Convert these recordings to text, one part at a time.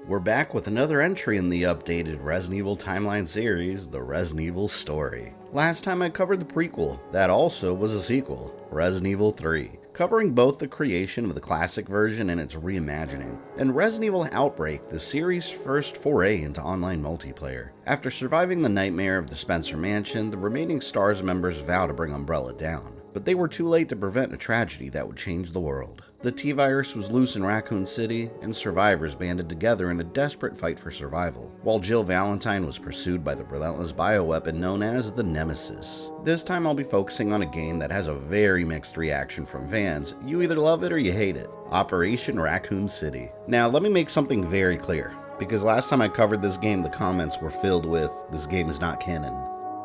We're back with another entry in the updated Resident Evil timeline series, the Resident Evil story. Last time I covered the prequel, that also was a sequel, Resident Evil 3, covering both the creation of the classic version and its reimagining, and Resident Evil Outbreak, the series' first foray into online multiplayer. After surviving the nightmare of the Spencer Mansion, the remaining STARS members vow to bring Umbrella down, but they were too late to prevent a tragedy that would change the world. The T-Virus was loose in Raccoon City, and survivors banded together in a desperate fight for survival, while Jill Valentine was pursued by the relentless bioweapon known as the Nemesis. This time I'll be focusing on a game that has a very mixed reaction from fans. You either love it or you hate it. Operation Raccoon City. Now let me make something very clear, because last time I covered this game the comments were filled with, "This game is not canon."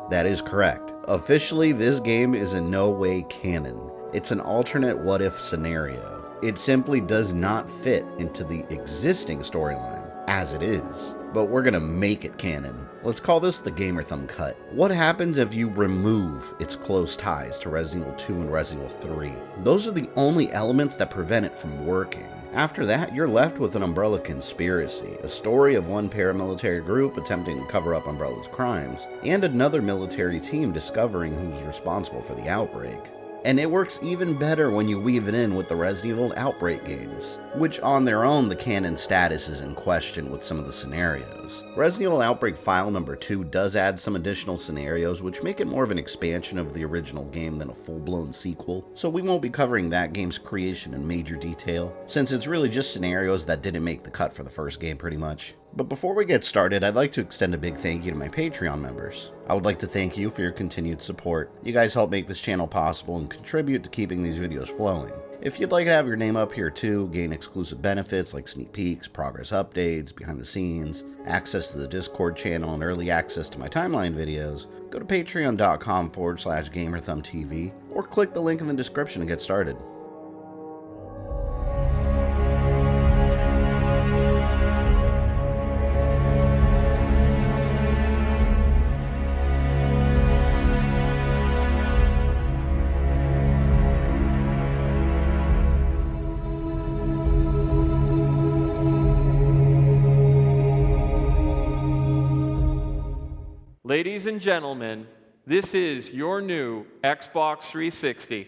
That is correct. Officially, this game is in no way canon. It's an alternate what-if scenario. It simply does not fit into the existing storyline, as it is. But we're gonna make it canon. Let's call this the GamerThumb cut. What happens if you remove its close ties to Resident Evil 2 and Resident Evil 3? Those are the only elements that prevent it from working. After that, you're left with an Umbrella conspiracy, a story of one paramilitary group attempting to cover up Umbrella's crimes, and another military team discovering who's responsible for the outbreak. And it works even better when you weave it in with the Resident Evil Outbreak games, which on their own the canon status is in question with some of the scenarios. Resident Evil Outbreak File Number 2 does add some additional scenarios which make it more of an expansion of the original game than a full-blown sequel, so we won't be covering that game's creation in major detail, since it's really just scenarios that didn't make the cut for the first game pretty much. But before we get started, I'd like to extend a big thank you to my Patreon members. I would like to thank you for your continued support. You guys help make this channel possible and contribute to keeping these videos flowing. If you'd like to have your name up here too, gain exclusive benefits like sneak peeks, progress updates, behind the scenes, access to the Discord channel, and early access to my timeline videos, go to patreon.com/GamerThumbTV or click the link in the description to get started. Ladies and gentlemen, this is your new Xbox 360.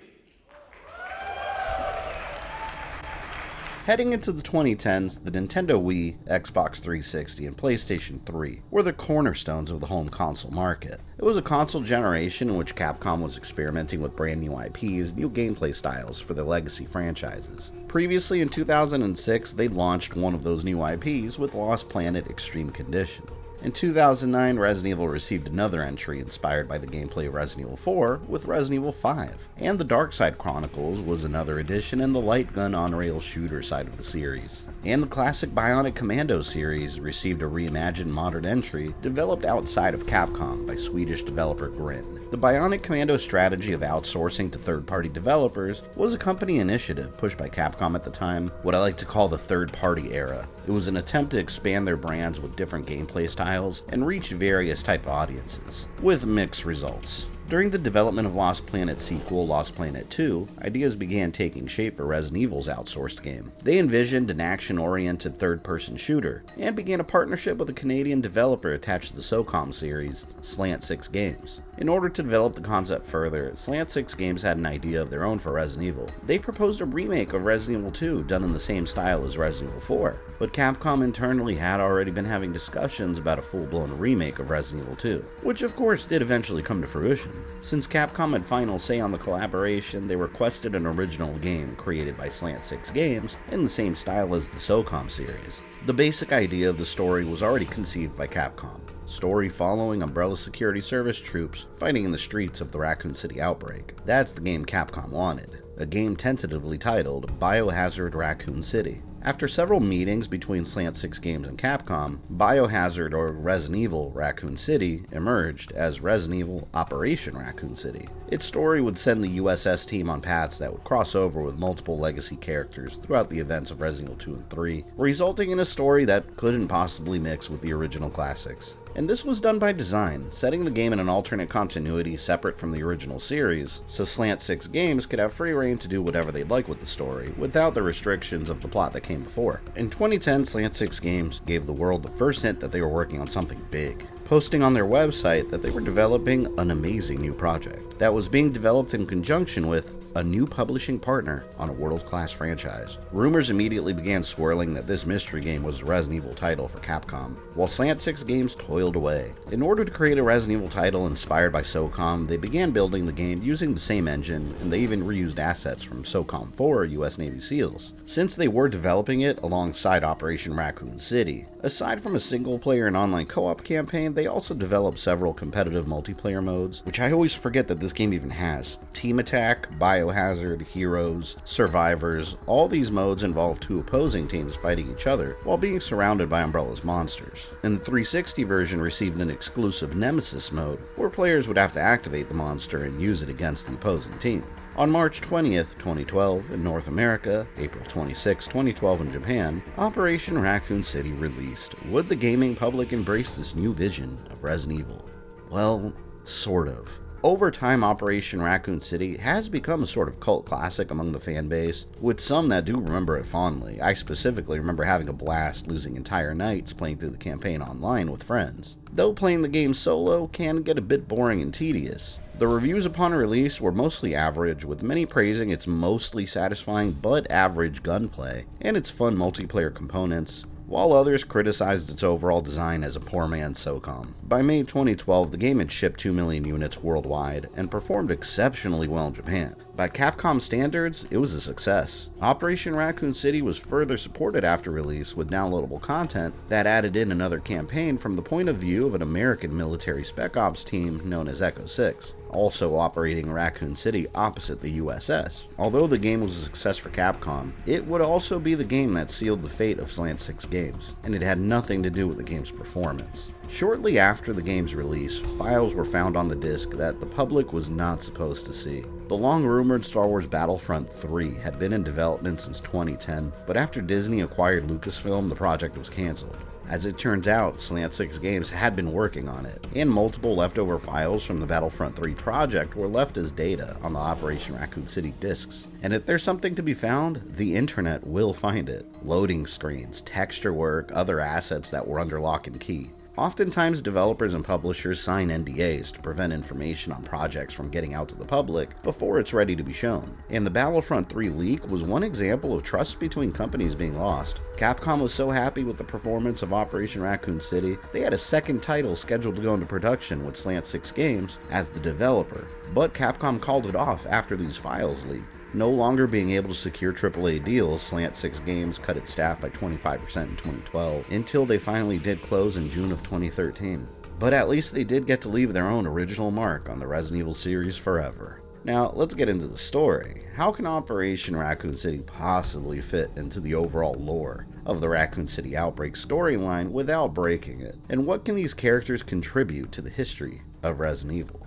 Heading into the 2010s, the Nintendo Wii, Xbox 360, and PlayStation 3 were the cornerstones of the home console market. It was a console generation in which Capcom was experimenting with brand new IPs, new gameplay styles for their legacy franchises. Previously in 2006, they launched one of those new IPs with Lost Planet Extreme Condition. In 2009, Resident Evil received another entry inspired by the gameplay of Resident Evil 4 with Resident Evil 5. And the Dark Side Chronicles was another addition in the light gun on-rail shooter side of the series. And the classic Bionic Commando series received a reimagined modern entry developed outside of Capcom by Swedish developer Grin. The Bionic Commando strategy of outsourcing to third-party developers was a company initiative pushed by Capcom at the time, what I like to call the third-party era. It was an attempt to expand their brands with different gameplay styles and reach various type of audiences, with mixed results. During the development of Lost Planet's sequel, Lost Planet 2, ideas began taking shape for Resident Evil's outsourced game. They envisioned an action-oriented third-person shooter, and began a partnership with a Canadian developer attached to the SOCOM series, Slant Six Games. In order to develop the concept further, Slant Six Games had an idea of their own for Resident Evil. They proposed a remake of Resident Evil 2 done in the same style as Resident Evil 4, but Capcom internally had already been having discussions about a full-blown remake of Resident Evil 2, which of course did eventually come to fruition. Since Capcom had final say on the collaboration, they requested an original game created by Slant Six Games in the same style as the SOCOM series. The basic idea of the story was already conceived by Capcom. Story following Umbrella Security Service troops fighting in the streets of the Raccoon City outbreak. That's the game Capcom wanted, a game tentatively titled Biohazard Raccoon City. After several meetings between Slant Six Games and Capcom, Biohazard or Resident Evil Raccoon City emerged as Resident Evil Operation Raccoon City. Its story would send the USS team on paths that would cross over with multiple legacy characters throughout the events of Resident Evil 2 and 3, resulting in a story that couldn't possibly mix with the original classics. And this was done by design, setting the game in an alternate continuity separate from the original series, so Slant Six Games could have free reign to do whatever they'd like with the story, without the restrictions of the plot that came before. In 2010, Slant Six Games gave the world the first hint that they were working on something big, posting on their website that they were developing an amazing new project that was being developed in conjunction with a new publishing partner on a world-class franchise. Rumors immediately began swirling that this mystery game was a Resident Evil title for Capcom, while Slant Six Games toiled away. In order to create a Resident Evil title inspired by SOCOM, they began building the game using the same engine, and they even reused assets from SOCOM 4 US Navy SEALs, since they were developing it alongside Operation Raccoon City. Aside from a single-player and online co-op campaign, they also developed several competitive multiplayer modes, which I always forget that this game even has. Team Attack, Biohazard, Heroes, Survivors, all these modes involve two opposing teams fighting each other while being surrounded by Umbrella's monsters. And the 360 version received an exclusive Nemesis mode, where players would have to activate the monster and use it against the opposing team. On March 20th, 2012, in North America, April 26, 2012 in Japan, Operation Raccoon City released. Would the gaming public embrace this new vision of Resident Evil? Well, sort of. Over time, Operation Raccoon City has become a sort of cult classic among the fan base, with some that do remember it fondly. I specifically remember having a blast losing entire nights playing through the campaign online with friends, though playing the game solo can get a bit boring and tedious. The reviews upon release were mostly average, with many praising its mostly satisfying but average gunplay and its fun multiplayer components, while others criticized its overall design as a poor man's SOCOM. By May 2012, the game had shipped 2 million units worldwide and performed exceptionally well in Japan. By Capcom standards, it was a success. Operation Raccoon City was further supported after release with downloadable content that added in another campaign from the point of view of an American military spec ops team known as Echo 6, also operating Raccoon City opposite the USS. Although the game was a success for Capcom, it would also be the game that sealed the fate of Slant Six Games, and it had nothing to do with the game's performance. Shortly after the game's release, files were found on the disc that the public was not supposed to see. The long-rumored Star Wars Battlefront 3 had been in development since 2010, but after Disney acquired Lucasfilm, the project was cancelled. As it turns out, Slant Six Games had been working on it, and multiple leftover files from the Battlefront 3 project were left as data on the Operation Raccoon City discs. And if there's something to be found, the internet will find it. Loading screens, texture work, other assets that were under lock and key. Oftentimes, developers and publishers sign NDAs to prevent information on projects from getting out to the public before it's ready to be shown. And the Battlefront 3 leak was one example of trust between companies being lost. Capcom was so happy with the performance of Operation Raccoon City, they had a second title scheduled to go into production with Slant Six Games as the developer, but Capcom called it off after these files leaked. No longer being able to secure AAA deals, Slant Six Games cut its staff by 25% in 2012, until they finally did close in June of 2013. But at least they did get to leave their own original mark on the Resident Evil series forever. Now, let's get into the story. How can Operation Raccoon City possibly fit into the overall lore of the Raccoon City Outbreak storyline without breaking it? And what can these characters contribute to the history of Resident Evil?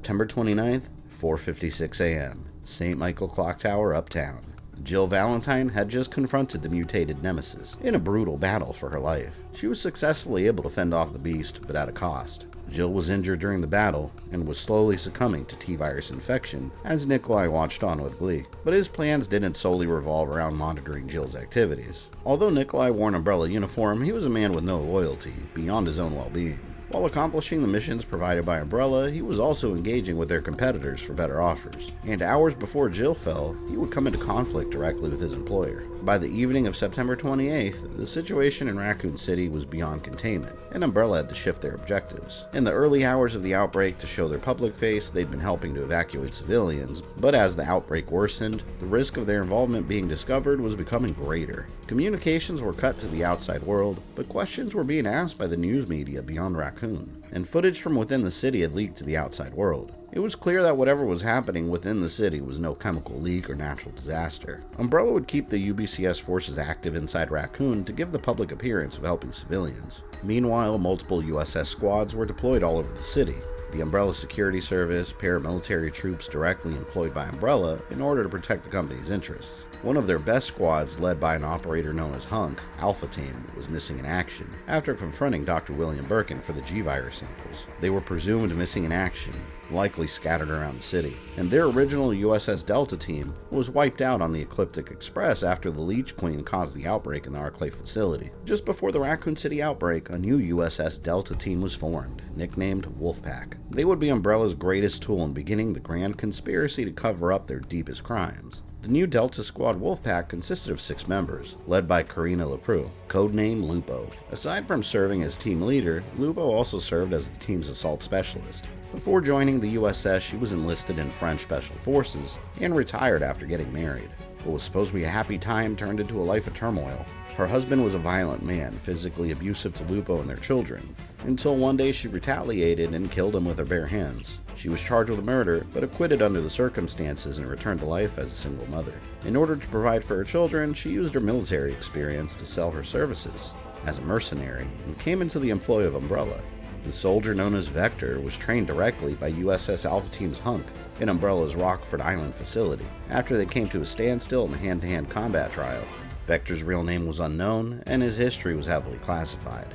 September 29th, 4:56 a.m., St. Michael Clock Tower, Uptown. Jill Valentine had just confronted the mutated Nemesis in a brutal battle for her life. She was successfully able to fend off the beast, but at a cost. Jill was injured during the battle and was slowly succumbing to T-virus infection as Nikolai watched on with glee. But his plans didn't solely revolve around monitoring Jill's activities. Although Nikolai wore an Umbrella uniform, he was a man with no loyalty beyond his own well-being. While accomplishing the missions provided by Umbrella, he was also engaging with their competitors for better offers. And hours before Jill fell, he would come into conflict directly with his employer. By the evening of September 28th, the situation in Raccoon City was beyond containment, and Umbrella had to shift their objectives. In the early hours of the outbreak, to show their public face, they'd been helping to evacuate civilians, but as the outbreak worsened, the risk of their involvement being discovered was becoming greater. Communications were cut to the outside world, but questions were being asked by the news media beyond Raccoon, and footage from within the city had leaked to the outside world. It was clear that whatever was happening within the city was no chemical leak or natural disaster. Umbrella would keep the UBCS forces active inside Raccoon to give the public appearance of helping civilians. Meanwhile, multiple USS squads were deployed all over the city. The Umbrella Security Service, paramilitary troops directly employed by Umbrella in order to protect the company's interests. One of their best squads, led by an operator known as Hunk, Alpha Team, was missing in action after confronting Dr. William Birkin for the G-Virus samples. They were presumed missing in action, likely scattered around the city, and their original USS Delta team was wiped out on the Ecliptic Express after the Leech Queen caused the outbreak in the Arclay facility. Just before the Raccoon City outbreak, a new USS Delta team was formed, nicknamed Wolfpack. They would be Umbrella's greatest tool in beginning the grand conspiracy to cover up their deepest crimes. The new Delta Squad Wolfpack consisted of 6 members, led by Karina LaPrue, codename Lupo. Aside from serving as team leader, Lupo also served as the team's assault specialist. Before joining the USS, she was enlisted in French Special Forces and retired after getting married. What was supposed to be a happy time turned into a life of turmoil. Her husband was a violent man, physically abusive to Lupo and their children, until one day she retaliated and killed him with her bare hands. She was charged with murder, but acquitted under the circumstances and returned to life as a single mother. In order to provide for her children, she used her military experience to sell her services as a mercenary and came into the employ of Umbrella. The soldier known as Vector was trained directly by USS Alpha Team's Hunk in Umbrella's Rockford Island facility. After they came to a standstill in the hand-to-hand combat trial, Vector's real name was unknown, and his history was heavily classified.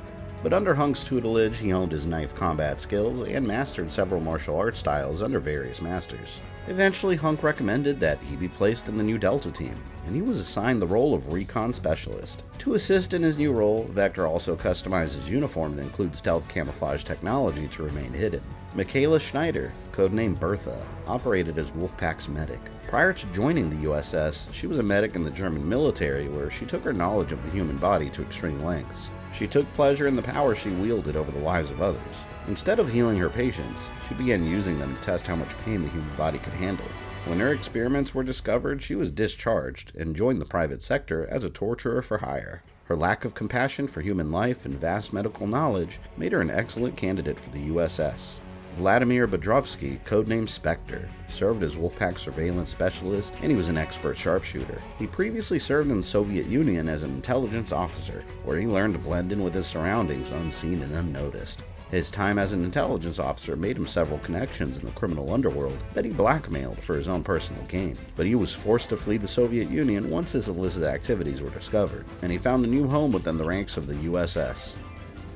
But under Hunk's tutelage, he honed his knife combat skills and mastered several martial arts styles under various masters. Eventually, Hunk recommended that he be placed in the new Delta team, and he was assigned the role of Recon Specialist. To assist in his new role, Vector also customized his uniform to include stealth camouflage technology to remain hidden. Michaela Schneider, codenamed Bertha, operated as Wolfpack's medic. Prior to joining the USS, she was a medic in the German military where she took her knowledge of the human body to extreme lengths. She took pleasure in the power she wielded over the lives of others. Instead of healing her patients, she began using them to test how much pain the human body could handle. When her experiments were discovered, she was discharged and joined the private sector as a torturer for hire. Her lack of compassion for human life and vast medical knowledge made her an excellent candidate for the USS. Vladimir Bodrovsky, codenamed Spectre, served as Wolfpack surveillance specialist, and he was an expert sharpshooter. He previously served in the Soviet Union as an intelligence officer, where he learned to blend in with his surroundings unseen and unnoticed. His time as an intelligence officer made him several connections in the criminal underworld that he blackmailed for his own personal gain. But he was forced to flee the Soviet Union once his illicit activities were discovered, and he found a new home within the ranks of the USS.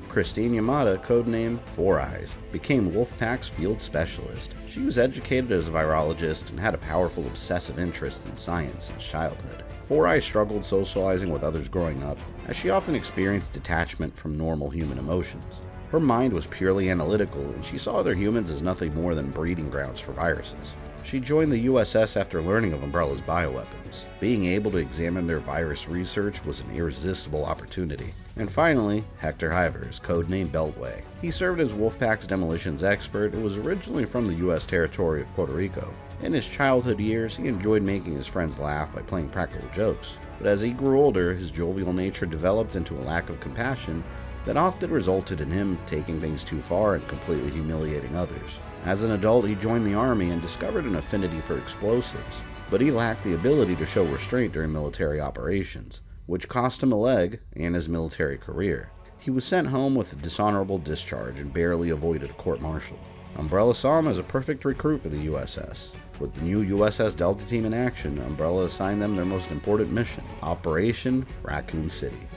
Christine Yamada, codename Four Eyes, became Wolfpack's field specialist. She was educated as a virologist and had a powerful obsessive interest in science since childhood. Four Eyes struggled socializing with others growing up, as she often experienced detachment from normal human emotions. Her mind was purely analytical, and she saw other humans as nothing more than breeding grounds for viruses. She joined the USS after learning of Umbrella's bioweapons. Being able to examine their virus research was an irresistible opportunity. And finally, Hector Hivers, codenamed Beltway. He served as Wolfpack's demolitions expert and was originally from the U.S. territory of Puerto Rico. In his childhood years, he enjoyed making his friends laugh by playing practical jokes. But as he grew older, his jovial nature developed into a lack of compassion that often resulted in him taking things too far and completely humiliating others. As an adult, he joined the Army and discovered an affinity for explosives, but he lacked the ability to show restraint during military operations, which cost him a leg and his military career. He was sent home with a dishonorable discharge and barely avoided a court-martial. Umbrella saw him as a perfect recruit for the USS. With the new USS Delta team in action, Umbrella assigned them their most important mission, Operation Raccoon City.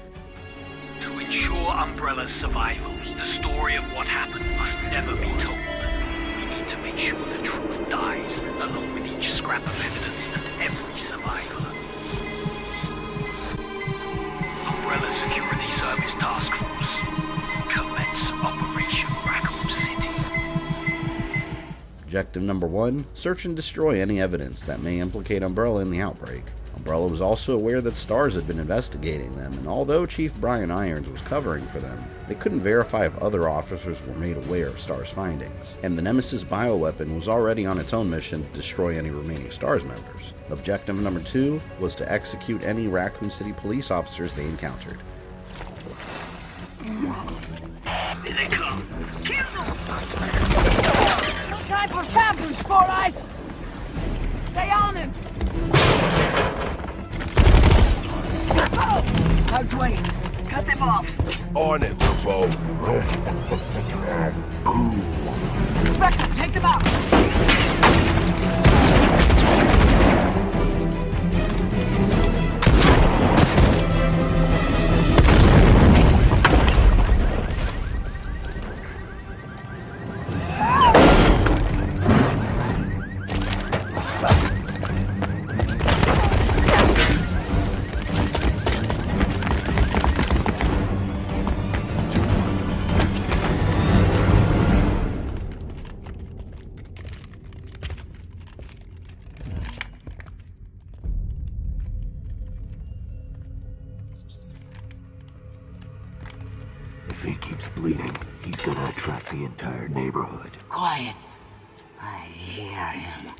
To ensure Umbrella's survival, the story of what happened must never be told. We need to make sure the truth dies, along with each scrap of evidence and every survivor. Umbrella Security Service Task Force, commence Operation Raccoon. Objective number 1, search and destroy any evidence that may implicate Umbrella in the outbreak. Umbrella was also aware that STARS had been investigating them, and although Chief Brian Irons was covering for them, they couldn't verify if other officers were made aware of STARS' findings. And the Nemesis bioweapon was already on its own mission to destroy any remaining STARS members. Objective number 2 was to execute any Raccoon City police officers they encountered. Here they come. Kill them! No time for samples, Four Eyes! Stay on him! Outbreak! Cut them off! On it, Rambo. Inspector, take them out! If he keeps bleeding, he's gonna attract the entire neighborhood. Quiet. I hear him.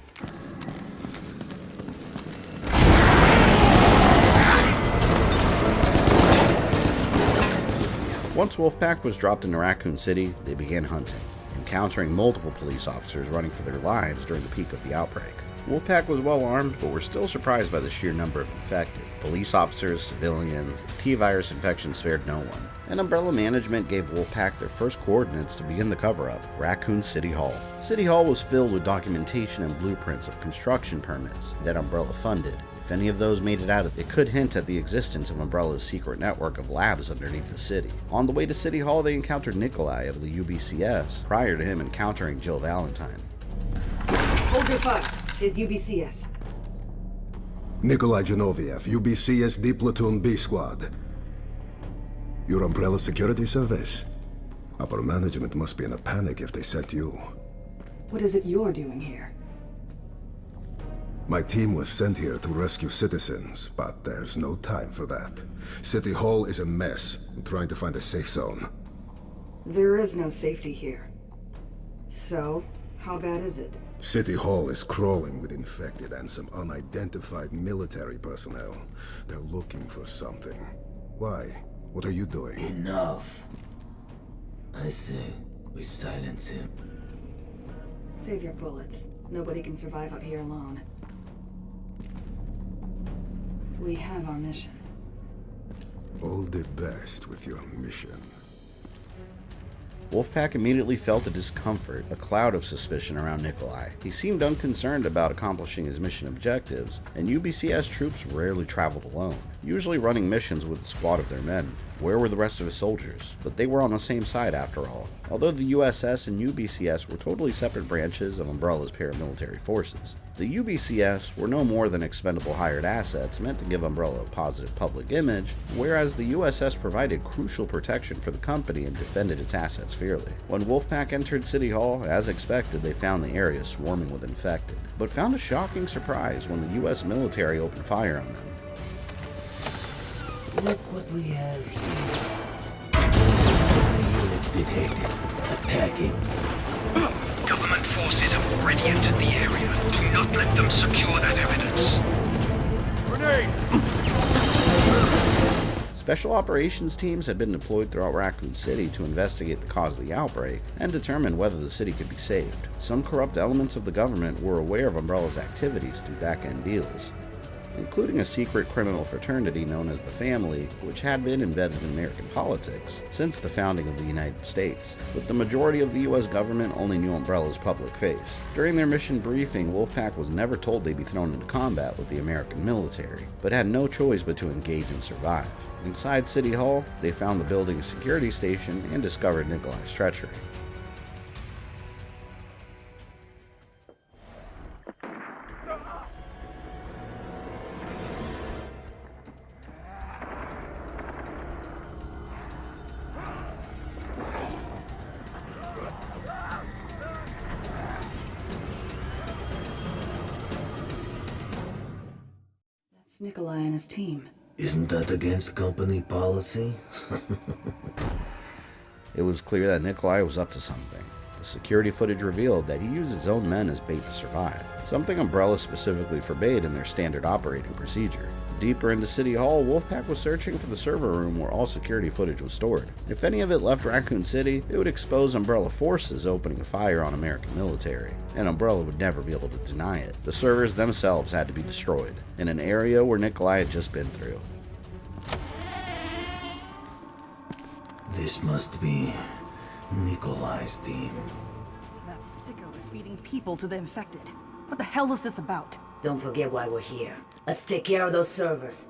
Once Wolfpack was dropped into Raccoon City, they began hunting, encountering multiple police officers running for their lives during the peak of the outbreak. Wolfpack was well armed, but were still surprised by the sheer number of infected. Police officers, civilians, the T-virus infection spared no one. And Umbrella management gave Wolfpack their first coordinates to begin the cover-up, Raccoon City Hall. City Hall was filled with documentation and blueprints of construction permits that Umbrella funded. If any of those made it out, it could hint at the existence of Umbrella's secret network of labs underneath the city. On the way to City Hall, they encountered Nikolai of the UBCS, prior to him encountering Jill Valentine. Hold your fire. Here's UBCS. Nikolai Genoviev, UBCS D Platoon B Squad. Your Umbrella Security Service? Upper management must be in a panic if they sent you. What is it you're doing here? My team was sent here to rescue citizens, but there's no time for that. City Hall is a mess. I'm trying to find a safe zone. There is no safety here. So, how bad is it? City Hall is crawling with infected and some unidentified military personnel. They're looking for something. Why? What are you doing? Enough. I say we silence him. Save your bullets. Nobody can survive out here alone. We have our mission. All the best with your mission. Wolfpack immediately felt a discomfort, a cloud of suspicion around Nikolai. He seemed unconcerned about accomplishing his mission objectives, and UBCS troops rarely traveled alone, usually running missions with a squad of their men. Where were the rest of his soldiers? But they were on the same side after all, although the USS and UBCS were totally separate branches of Umbrella's paramilitary forces. The UBCS were no more than expendable hired assets meant to give Umbrella a positive public image, whereas the USS provided crucial protection for the company and defended its assets fairly. When Wolfpack entered City Hall, as expected, they found the area swarming with infected, but found a shocking surprise when the US military opened fire on them. Look what we have here. Enemy units detected. Attacking. Government forces have already entered the area. Do not let them secure that evidence. Special operations teams had been deployed throughout Raccoon City to investigate the cause of the outbreak and determine whether the city could be saved. Some corrupt elements of the government were aware of Umbrella's activities through back-end deals, including a secret criminal fraternity known as the Family, which had been embedded in American politics since the founding of the United States, but the majority of the US government only knew Umbrella's public face. During their mission briefing, Wolfpack was never told they'd be thrown into combat with the American military, but had no choice but to engage and survive. Inside City Hall, they found the building's security station and discovered Nikolai's treachery. Nikolai and his team. Isn't that against company policy? It was clear that Nikolai was up to something. The security footage revealed that he used his own men as bait to survive, something Umbrella specifically forbade in their standard operating procedure. Deeper into City Hall, Wolfpack was searching for the server room where all security footage was stored. If any of it left Raccoon City, it would expose Umbrella forces opening a fire on American military, and Umbrella would never be able to deny it. The servers themselves had to be destroyed, in an area where Nikolai had just been through. This must be Nikolai's team. That sicko is feeding people to the infected. What the hell is this about? Don't forget why we're here. Let's take care of those servers.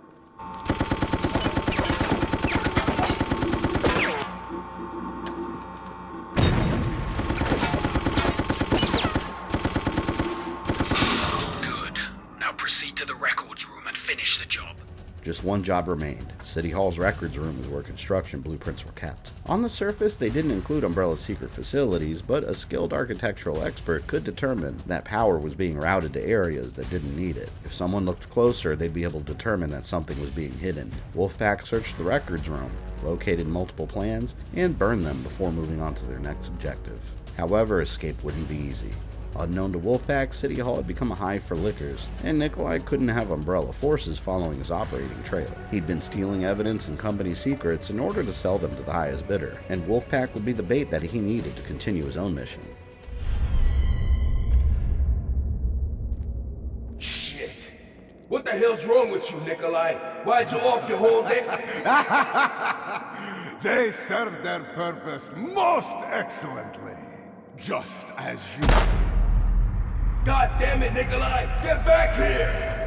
Good. Now proceed to the records room and finish the job. Just one job remained. City Hall's records room is where construction blueprints were kept. On the surface, they didn't include Umbrella's secret facilities, but a skilled architectural expert could determine that power was being routed to areas that didn't need it. If someone looked closer, they'd be able to determine that something was being hidden. Wolfpack searched the records room, located multiple plans, and burned them before moving on to their next objective. However, escape wouldn't be easy. Unknown to Wolfpack, City Hall had become a hive for liquors, and Nikolai couldn't have Umbrella forces following his operating trail. He'd been stealing evidence and company secrets in order to sell them to the highest bidder, and Wolfpack would be the bait that he needed to continue his own mission. Shit! What the hell's wrong with you, Nikolai? Why'd you off your whole day? They served their purpose most excellently, just as you. God damn it, Nikolai! Get back here!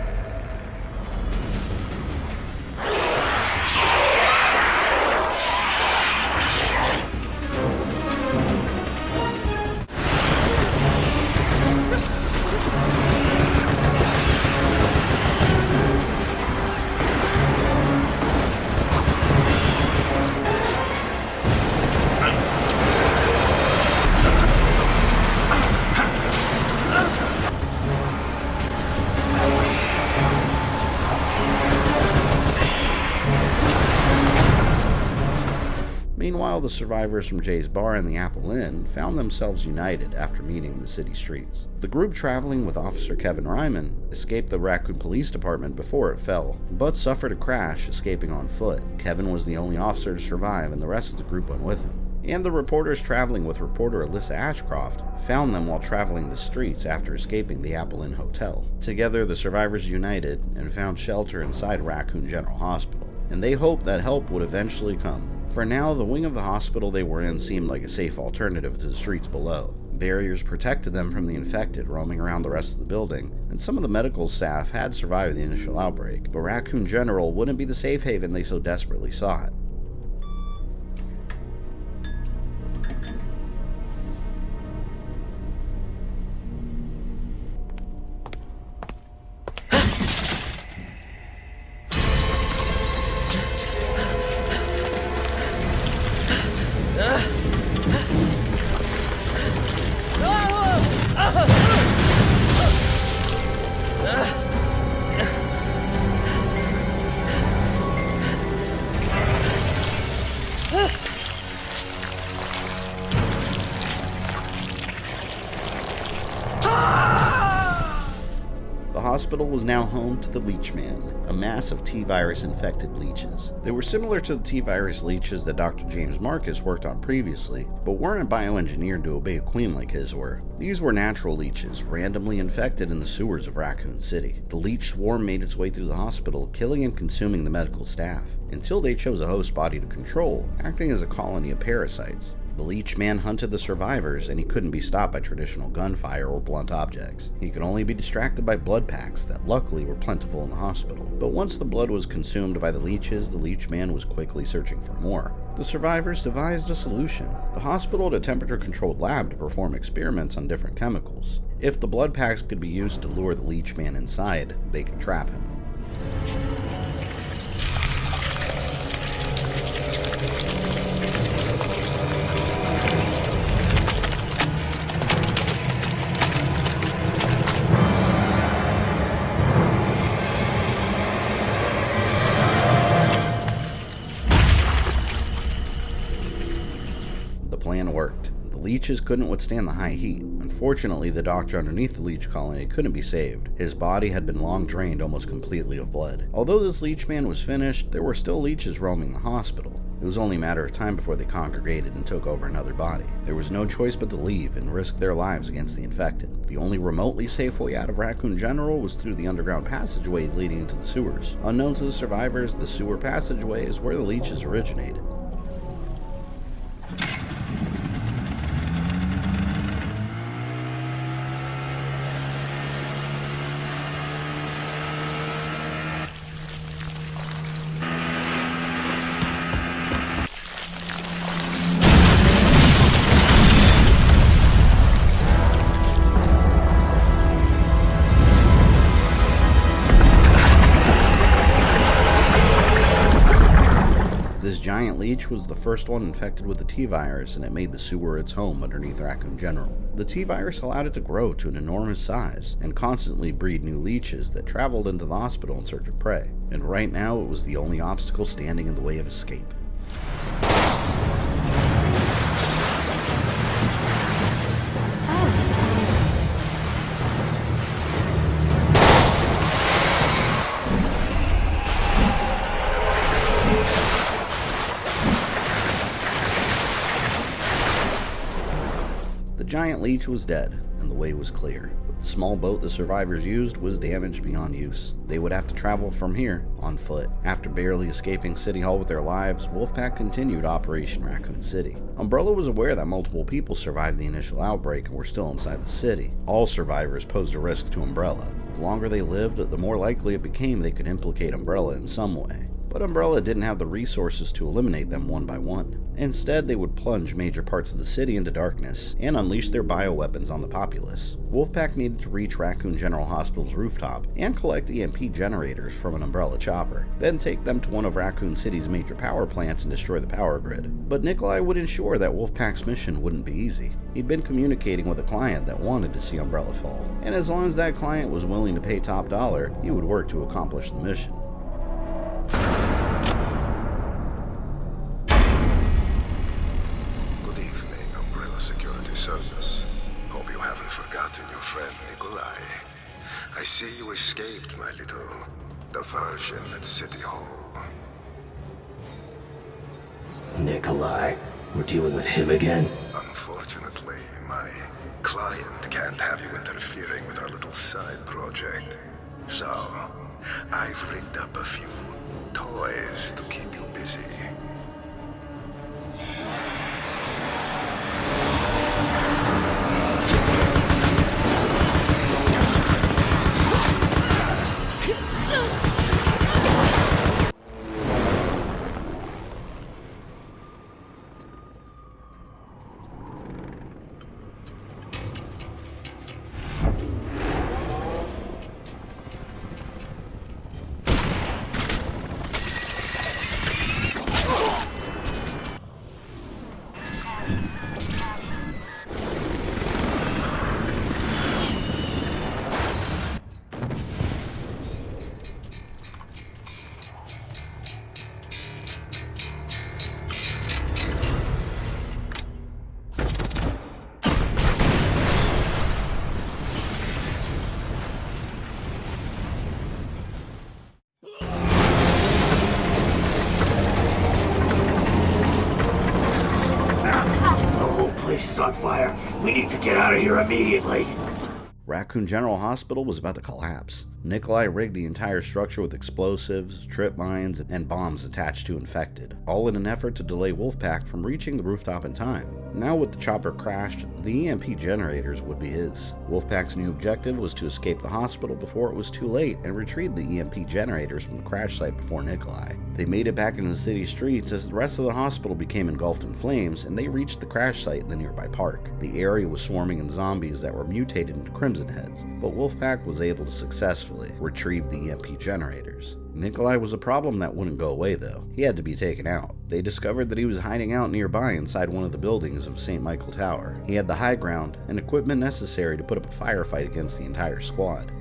Meanwhile, the survivors from Jay's Bar and the Apple Inn found themselves united after meeting in the city streets. The group traveling with Officer Kevin Ryman escaped the Raccoon Police Department before it fell, but suffered a crash, escaping on foot. Kevin was the only officer to survive, and the rest of the group went with him. And the reporters traveling with reporter Alyssa Ashcroft found them while traveling the streets after escaping the Apple Inn Hotel. Together, the survivors united and found shelter inside Raccoon General Hospital, and they hoped that help would eventually come. For now, the wing of the hospital they were in seemed like a safe alternative to the streets below. Barriers protected them from the infected roaming around the rest of the building, and some of the medical staff had survived the initial outbreak, but Raccoon General wouldn't be the safe haven they so desperately sought. The hospital was now home to the Leechman, a mass of T-virus infected leeches. They were similar to the T-virus leeches that Dr. James Marcus worked on previously, but weren't bioengineered to obey a queen like his were. These were natural leeches, randomly infected in the sewers of Raccoon City. The leech swarm made its way through the hospital, killing and consuming the medical staff, until they chose a host body to control, acting as a colony of parasites. The Leech Man hunted the survivors, and he couldn't be stopped by traditional gunfire or blunt objects. He could only be distracted by blood packs that luckily were plentiful in the hospital. But once the blood was consumed by the leeches, the Leech Man was quickly searching for more. The survivors devised a solution. The hospital had a temperature-controlled lab to perform experiments on different chemicals. If the blood packs could be used to lure the Leech Man inside, they could trap him. leeches couldn't withstand the high heat. Unfortunately, the doctor underneath the leech colony couldn't be saved. His body had been long drained almost completely of blood. Although this leech man was finished, there were still leeches roaming the hospital. It was only a matter of time before they congregated and took over another body. There was no choice but to leave and risk their lives against the infected. The only remotely safe way out of Raccoon General was through the underground passageways leading into the sewers. Unknown to the survivors, the sewer passageway is where the leeches originated. This giant leech was the first one infected with the T-virus, and it made the sewer its home underneath Raccoon General. The T-virus allowed it to grow to an enormous size, and constantly breed new leeches that traveled into the hospital in search of prey. And right now, it was the only obstacle standing in the way of escape. The giant leech was dead, and the way was clear. But the small boat the survivors used was damaged beyond use. They would have to travel from here on foot. After barely escaping City Hall with their lives, Wolfpack continued Operation Raccoon City. Umbrella was aware that multiple people survived the initial outbreak and were still inside the city. All survivors posed a risk to Umbrella. The longer they lived, the more likely it became they could implicate Umbrella in some way. But Umbrella didn't have the resources to eliminate them one by one. Instead, they would plunge major parts of the city into darkness and unleash their bioweapons on the populace. Wolfpack needed to reach Raccoon General Hospital's rooftop and collect EMP generators from an Umbrella chopper, then take them to one of Raccoon City's major power plants and destroy the power grid. But Nikolai would ensure that Wolfpack's mission wouldn't be easy. He'd been communicating with a client that wanted to see Umbrella fall, and as long as that client was willing to pay top dollar, he would work to accomplish the mission. Service. Hope you haven't forgotten your friend Nikolai. I see you escaped, my little diversion at City Hall. Nikolai, we're dealing with him again? Unfortunately, my client can't have you interfering with our little side project. So, I've rigged up a few toys to keep you busy. Place is on fire. We need to get out of here immediately. Raccoon General Hospital was about to collapse. Nikolai rigged the entire structure with explosives, trip mines, and bombs attached to infected, all in an effort to delay Wolfpack from reaching the rooftop in time. Now with the chopper crashed, the EMP generators would be his. Wolfpack's new objective was to escape the hospital before it was too late and retrieve the EMP generators from the crash site before Nikolai. They made it back into the city streets as the rest of the hospital became engulfed in flames, and they reached the crash site in the nearby park. The area was swarming in zombies that were mutated into Crimson Heads, but Wolfpack was able to successfully retrieve the EMP generators. Nikolai was a problem that wouldn't go away though. He had to be taken out. They discovered that he was hiding out nearby inside one of the buildings of St. Michael Tower. He had the high ground and equipment necessary to put up a firefight against the entire squad.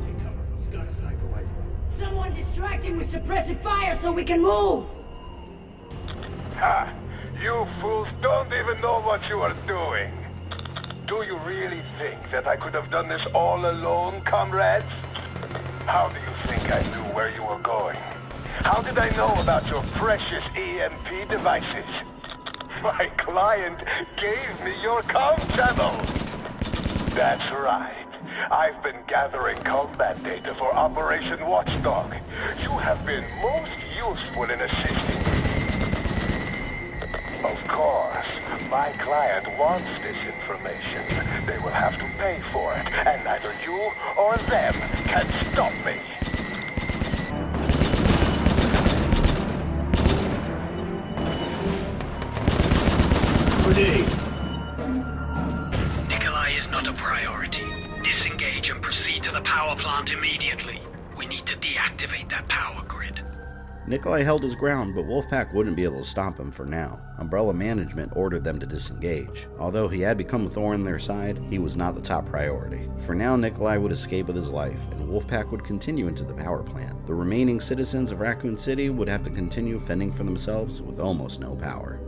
Take cover. He's got a sniper rifle. Someone distract him with suppressive fire so we can move! Ha! You fools don't even know what you are doing. Do you really think that I could have done this all alone, comrades? How do you think I knew where you were going? How did I know about your precious EMP devices? My client gave me your comm channel. That's right. I've been gathering combat data for Operation Watchdog. You have been most useful in assisting me. Of course, my client wants this information. They will have to pay for it, and neither you or them can stop me. Nikolai is not a priority. Disengage and proceed to the power plant immediately. We need to deactivate that power grid. Nikolai held his ground, but Wolfpack wouldn't be able to stop him for now. Umbrella management ordered them to disengage. Although he had become a thorn in their side, he was not the top priority. For now, Nikolai would escape with his life, and Wolfpack would continue into the power plant. The remaining citizens of Raccoon City would have to continue fending for themselves with almost no power.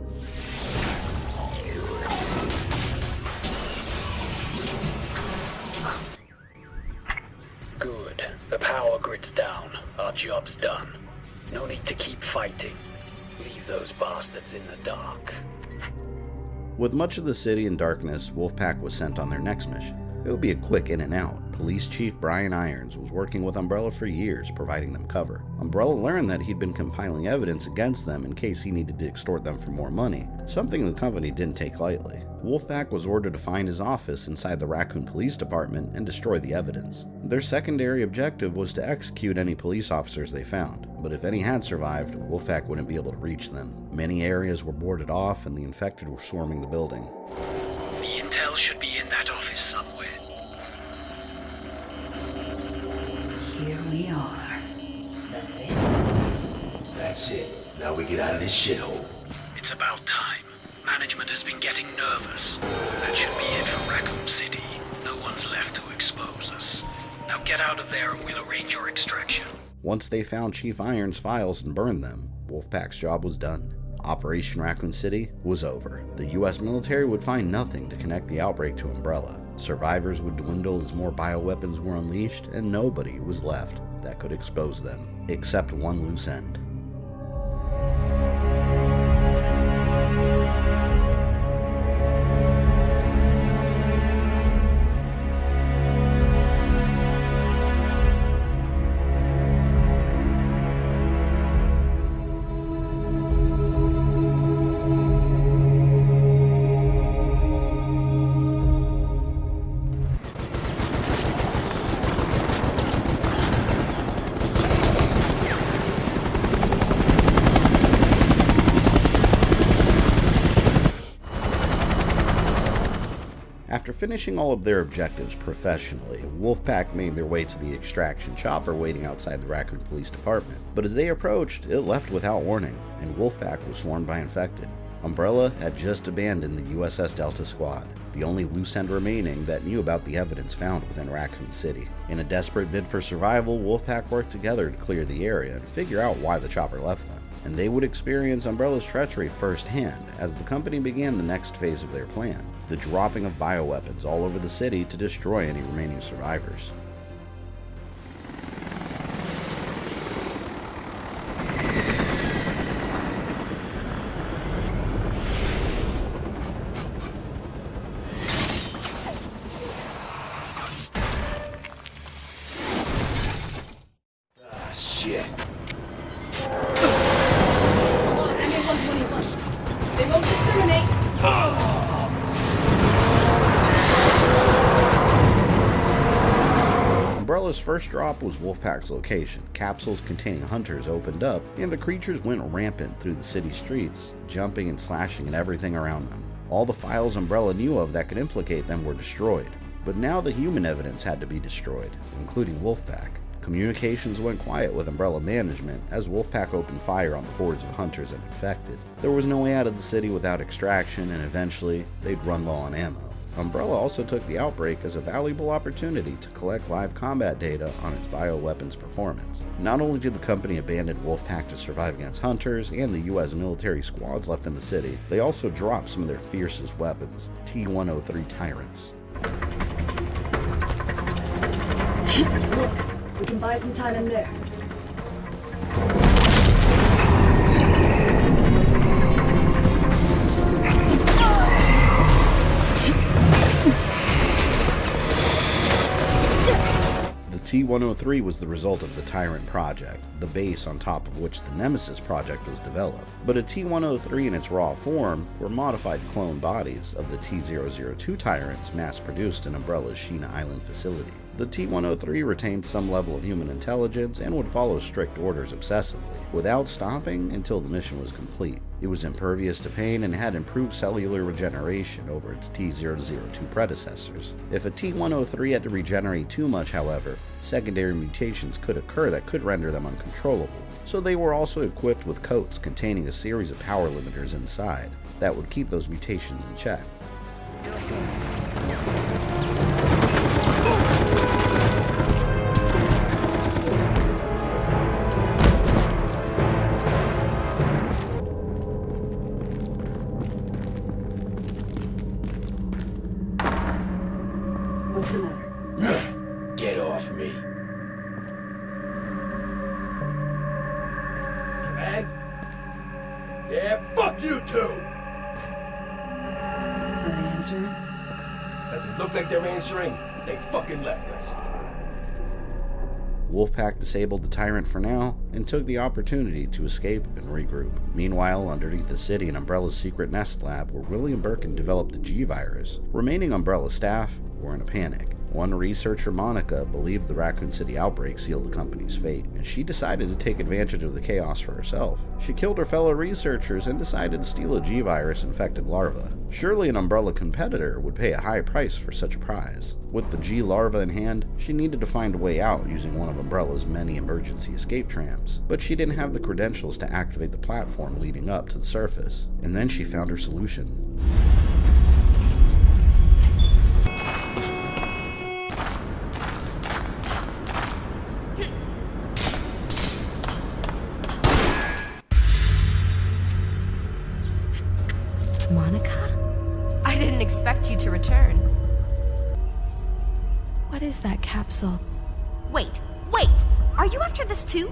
Good. The power grid's down. Our job's done. No need to keep fighting. Leave those bastards in the dark. With much of the city in darkness, Wolfpack was sent on their next mission. It would be a quick in and out. Police Chief Brian Irons was working with Umbrella for years, providing them cover. Umbrella learned that he'd been compiling evidence against them in case he needed to extort them for more money, something the company didn't take lightly. Wolfpack was ordered to find his office inside the Raccoon Police Department and destroy the evidence. Their secondary objective was to execute any police officers they found, but if any had survived, Wolfpack wouldn't be able to reach them. Many areas were boarded off and the infected were swarming the building. The intel should be in that office somewhere. Here we are. That's it. That's it. Now we get out of this shithole. It's about time. Management has been getting nervous. That should be it for Raccoon City. No one's left to expose us. Now get out of there and we'll arrange your extraction. Once they found Chief Irons' files and burned them, Wolfpack's job was done. Operation Raccoon City was over. The US military would find nothing to connect the outbreak to Umbrella. Survivors would dwindle as more bioweapons were unleashed, and nobody was left that could expose them, except one loose end. After finishing all of their objectives professionally, Wolfpack made their way to the extraction chopper waiting outside the Raccoon Police Department. But as they approached, it left without warning, and Wolfpack was swarmed by infected. Umbrella had just abandoned the USS Delta Squad, the only loose end remaining that knew about the evidence found within Raccoon City. In a desperate bid for survival, Wolfpack worked together to clear the area and figure out why the chopper left them. And they would experience Umbrella's treachery firsthand as the company began the next phase of their plan, the dropping of bioweapons all over the city to destroy any remaining survivors. Ah, shit. They won't discriminate. Umbrella's first drop was Wolfpack's location. Capsules containing hunters opened up, and the creatures went rampant through the city streets, jumping and slashing at everything around them. All the files Umbrella knew of that could implicate them were destroyed, but now the human evidence had to be destroyed, including Wolfpack. Communications went quiet with Umbrella management as Wolfpack opened fire on the hordes of hunters and infected. There was no way out of the city without extraction, and eventually, they'd run low on ammo. Umbrella also took the Outbreak as a valuable opportunity to collect live combat data on its bioweapons performance. Not only did the company abandon Wolfpack to survive against hunters and the US military squads left in the city, they also dropped some of their fiercest weapons, T-103 Tyrants. Look, we can buy some time in there. T-103 was the result of the Tyrant project, the base on top of which the Nemesis project was developed. But a T-103 in its raw form were modified clone bodies of the T-002 Tyrants mass-produced in Umbrella's Sheena Island facility. The T-103 retained some level of human intelligence and would follow strict orders obsessively, without stopping until the mission was complete. It was impervious to pain and had improved cellular regeneration over its T-002 predecessors. If a T-103 had to regenerate too much, however, secondary mutations could occur that could render them uncontrollable, so they were also equipped with coats containing a series of power limiters inside that would keep those mutations in check. What's the matter? Get off me. Command? Yeah, fuck you too! Are they answering? Does it look like they're answering? They fucking left us. Wolfpack disabled the Tyrant for now and took the opportunity to escape and regroup. Meanwhile, underneath the city in Umbrella's secret nest lab where William Birkin developed the G-Virus, remaining Umbrella staff were in a panic. One researcher, Monica, believed the Raccoon City outbreak sealed the company's fate, and she decided to take advantage of the chaos for herself. She killed her fellow researchers and decided to steal a G-Virus-infected larva. Surely an Umbrella competitor would pay a high price for such a prize. With the G-larva in hand, she needed to find a way out using one of Umbrella's many emergency escape trams, but she didn't have the credentials to activate the platform leading up to the surface. And then she found her solution. Monica? I didn't expect you to return. What is that capsule? Wait! Are you after this too?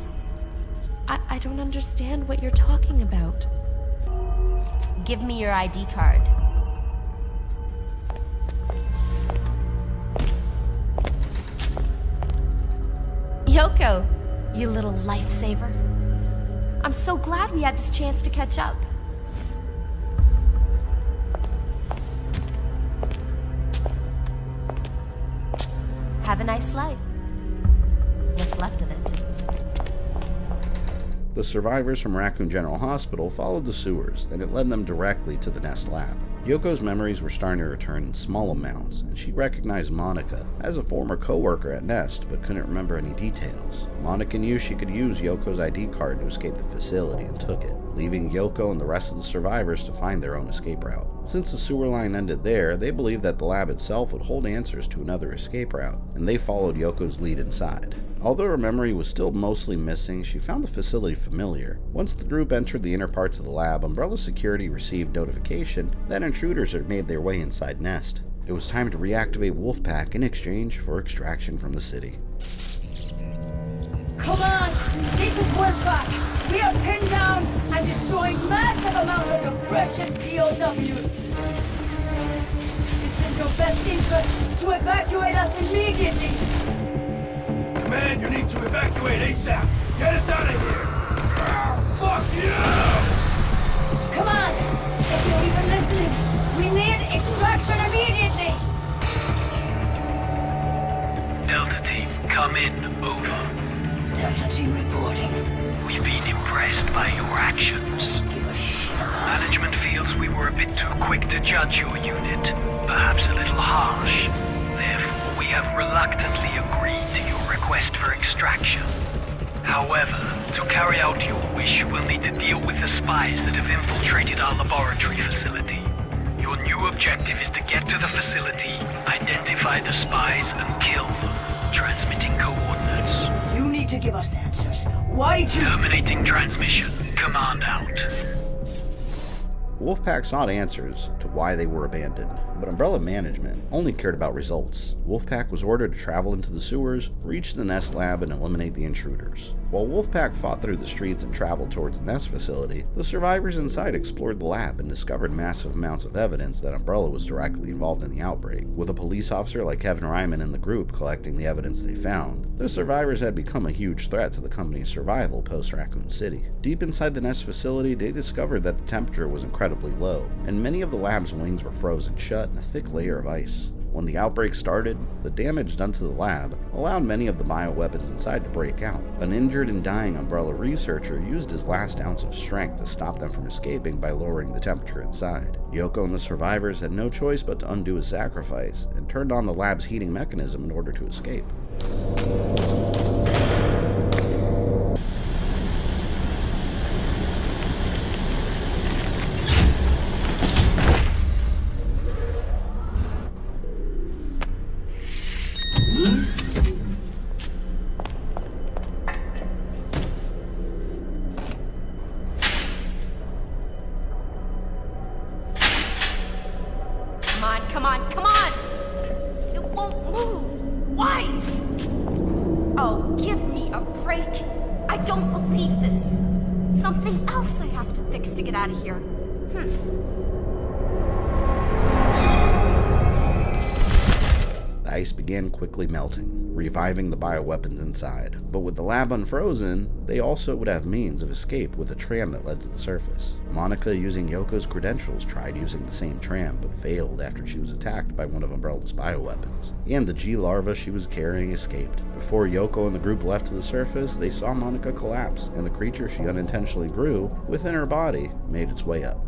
I don't understand what you're talking about. Give me your ID card. Yoko, you little lifesaver. I'm so glad we had this chance to catch up. Have a nice life. What's left of it. The survivors from Raccoon General Hospital followed the sewers, and it led them directly to the Nest lab. Yoko's memories were starting to return in small amounts, and she recognized Monica as a former co-worker at Nest, but couldn't remember any details. Monica knew she could use Yoko's ID card to escape the facility and took it, leaving Yoko and the rest of the survivors to find their own escape route. Since the sewer line ended there, they believed that the lab itself would hold answers to another escape route, and they followed Yoko's lead inside. Although her memory was still mostly missing, she found the facility familiar. Once the group entered the inner parts of the lab, Umbrella Security received notification that intruders had made their way inside Nest. It was time to reactivate Wolfpack in exchange for extraction from the city. Come on! This is Wolfpack! We are pinned down and destroying massive amounts of your precious POWs! It's in your best interest to evacuate us immediately! Man, you need to evacuate ASAP! Get us out of here! Fuck you! Come on! If you're even listening, we need extraction immediately! Delta Team, come in. Over. Delta Team reporting. We've been impressed by your actions. Give a shit. Management feels we were a bit too quick to judge your unit, perhaps a little harsh. Therefore, we have reluctantly agreed to your request for extraction. However, to carry out your wish, you will need to deal with the spies that have infiltrated our laboratory facility. Your new objective is to get to the facility, identify the spies, and kill them. Transmitting coordinates. You need to give us answers. Why did you... Terminating transmission. Command out. Wolfpack sought answers to why they were abandoned, but Umbrella management only cared about results. Wolfpack was ordered to travel into the sewers, reach the Nest lab, and eliminate the intruders. While Wolfpack fought through the streets and traveled towards the Nest facility, the survivors inside explored the lab and discovered massive amounts of evidence that Umbrella was directly involved in the outbreak. With a police officer like Kevin Ryman in the group collecting the evidence they found, the survivors had become a huge threat to the company's survival post-Raccoon City. Deep inside the Nest facility, they discovered that the temperature was incredibly low, and many of the lab's wings were frozen shut in a thick layer of ice. When the outbreak started, the damage done to the lab allowed many of the bioweapons inside to break out. An injured and dying Umbrella researcher used his last ounce of strength to stop them from escaping by lowering the temperature inside. Yoko and the survivors had no choice but to undo his sacrifice and turned on the lab's heating mechanism in order to escape. Come on! It won't move! Why? Oh, give me a break! I don't believe this! Something else I have to fix to get out of here. The ice began quickly melting, reviving the bioweapons inside. But with the lab unfrozen, they also would have means of escape with a tram that led to the surface. Monica, using Yoko's credentials, tried using the same tram, but failed after she was attacked by one of Umbrella's bioweapons. And the G-larva she was carrying escaped. Before Yoko and the group left to the surface, they saw Monica collapse, and the creature she unintentionally grew within her body made its way up.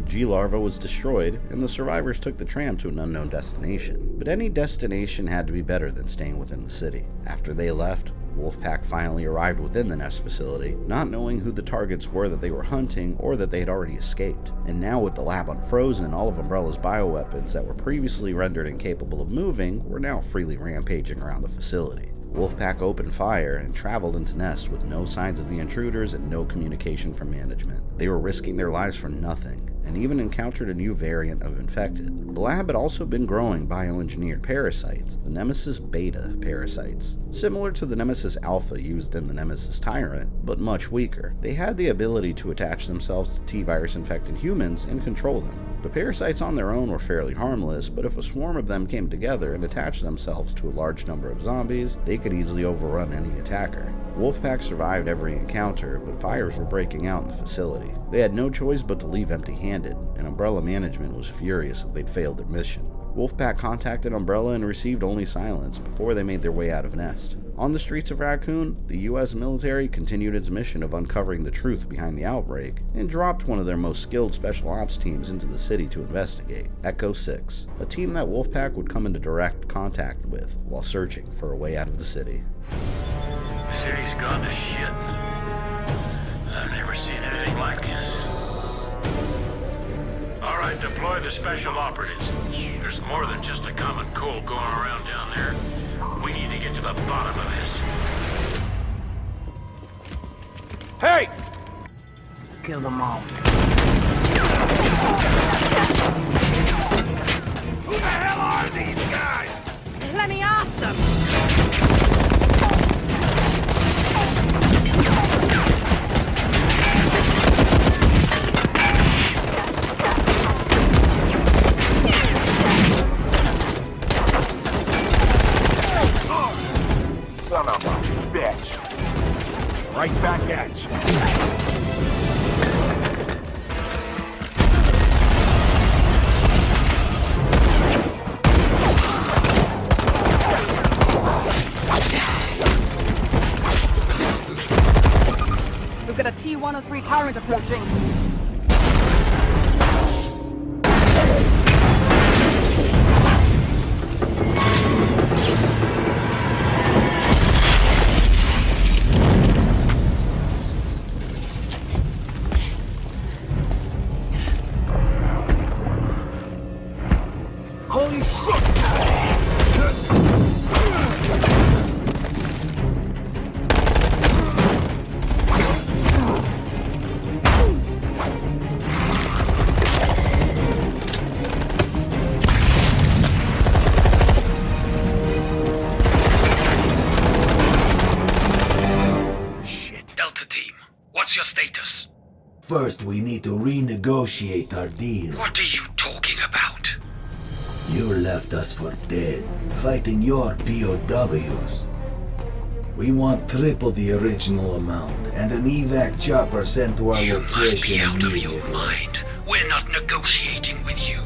G-larva was destroyed, and the survivors took the tram to an unknown destination. But any destination had to be better than staying within the city. After they left, Wolfpack finally arrived within the Nest facility, not knowing who the targets were that they were hunting or that they had already escaped. And now with the lab unfrozen, all of Umbrella's bioweapons that were previously rendered incapable of moving were now freely rampaging around the facility. Wolfpack opened fire and traveled into Nest with no signs of the intruders and no communication from management. They were risking their lives for nothing, and even encountered a new variant of infected. The lab had also been growing bioengineered parasites, the Nemesis Beta parasites. Similar to the Nemesis Alpha used in the Nemesis Tyrant, but much weaker. They had the ability to attach themselves to T-virus infected humans and control them. The parasites on their own were fairly harmless, but if a swarm of them came together and attached themselves to a large number of zombies, they could easily overrun any attacker. Wolfpack survived every encounter, but fires were breaking out in the facility. They had no choice but to leave empty-handed, and Umbrella management was furious that they'd failed their mission. Wolfpack contacted Umbrella and received only silence before they made their way out of Nest. On the streets of Raccoon, the US military continued its mission of uncovering the truth behind the outbreak and dropped one of their most skilled special ops teams into the city to investigate, Echo 6, a team that Wolfpack would come into direct contact with while searching for a way out of the city. The city's gone to shit. I've never seen anything like this. Alright, deploy the special operatives. There's more than just a common cold going around down there. We need to get to the bottom of this. Hey! Kill them all. Who the hell are these guys? Let me ask them. Son of a bitch. Right back at you. We've got a T-103 Tyrant approaching. Holy shit! Delta Team, what's your status? First, we need to renegotiate our deal. What are you talking about? You left us for dead, fighting your POWs. We want triple the original amount, and an evac chopper sent to our You must location be out of immediately. your mind. We're not negotiating with you.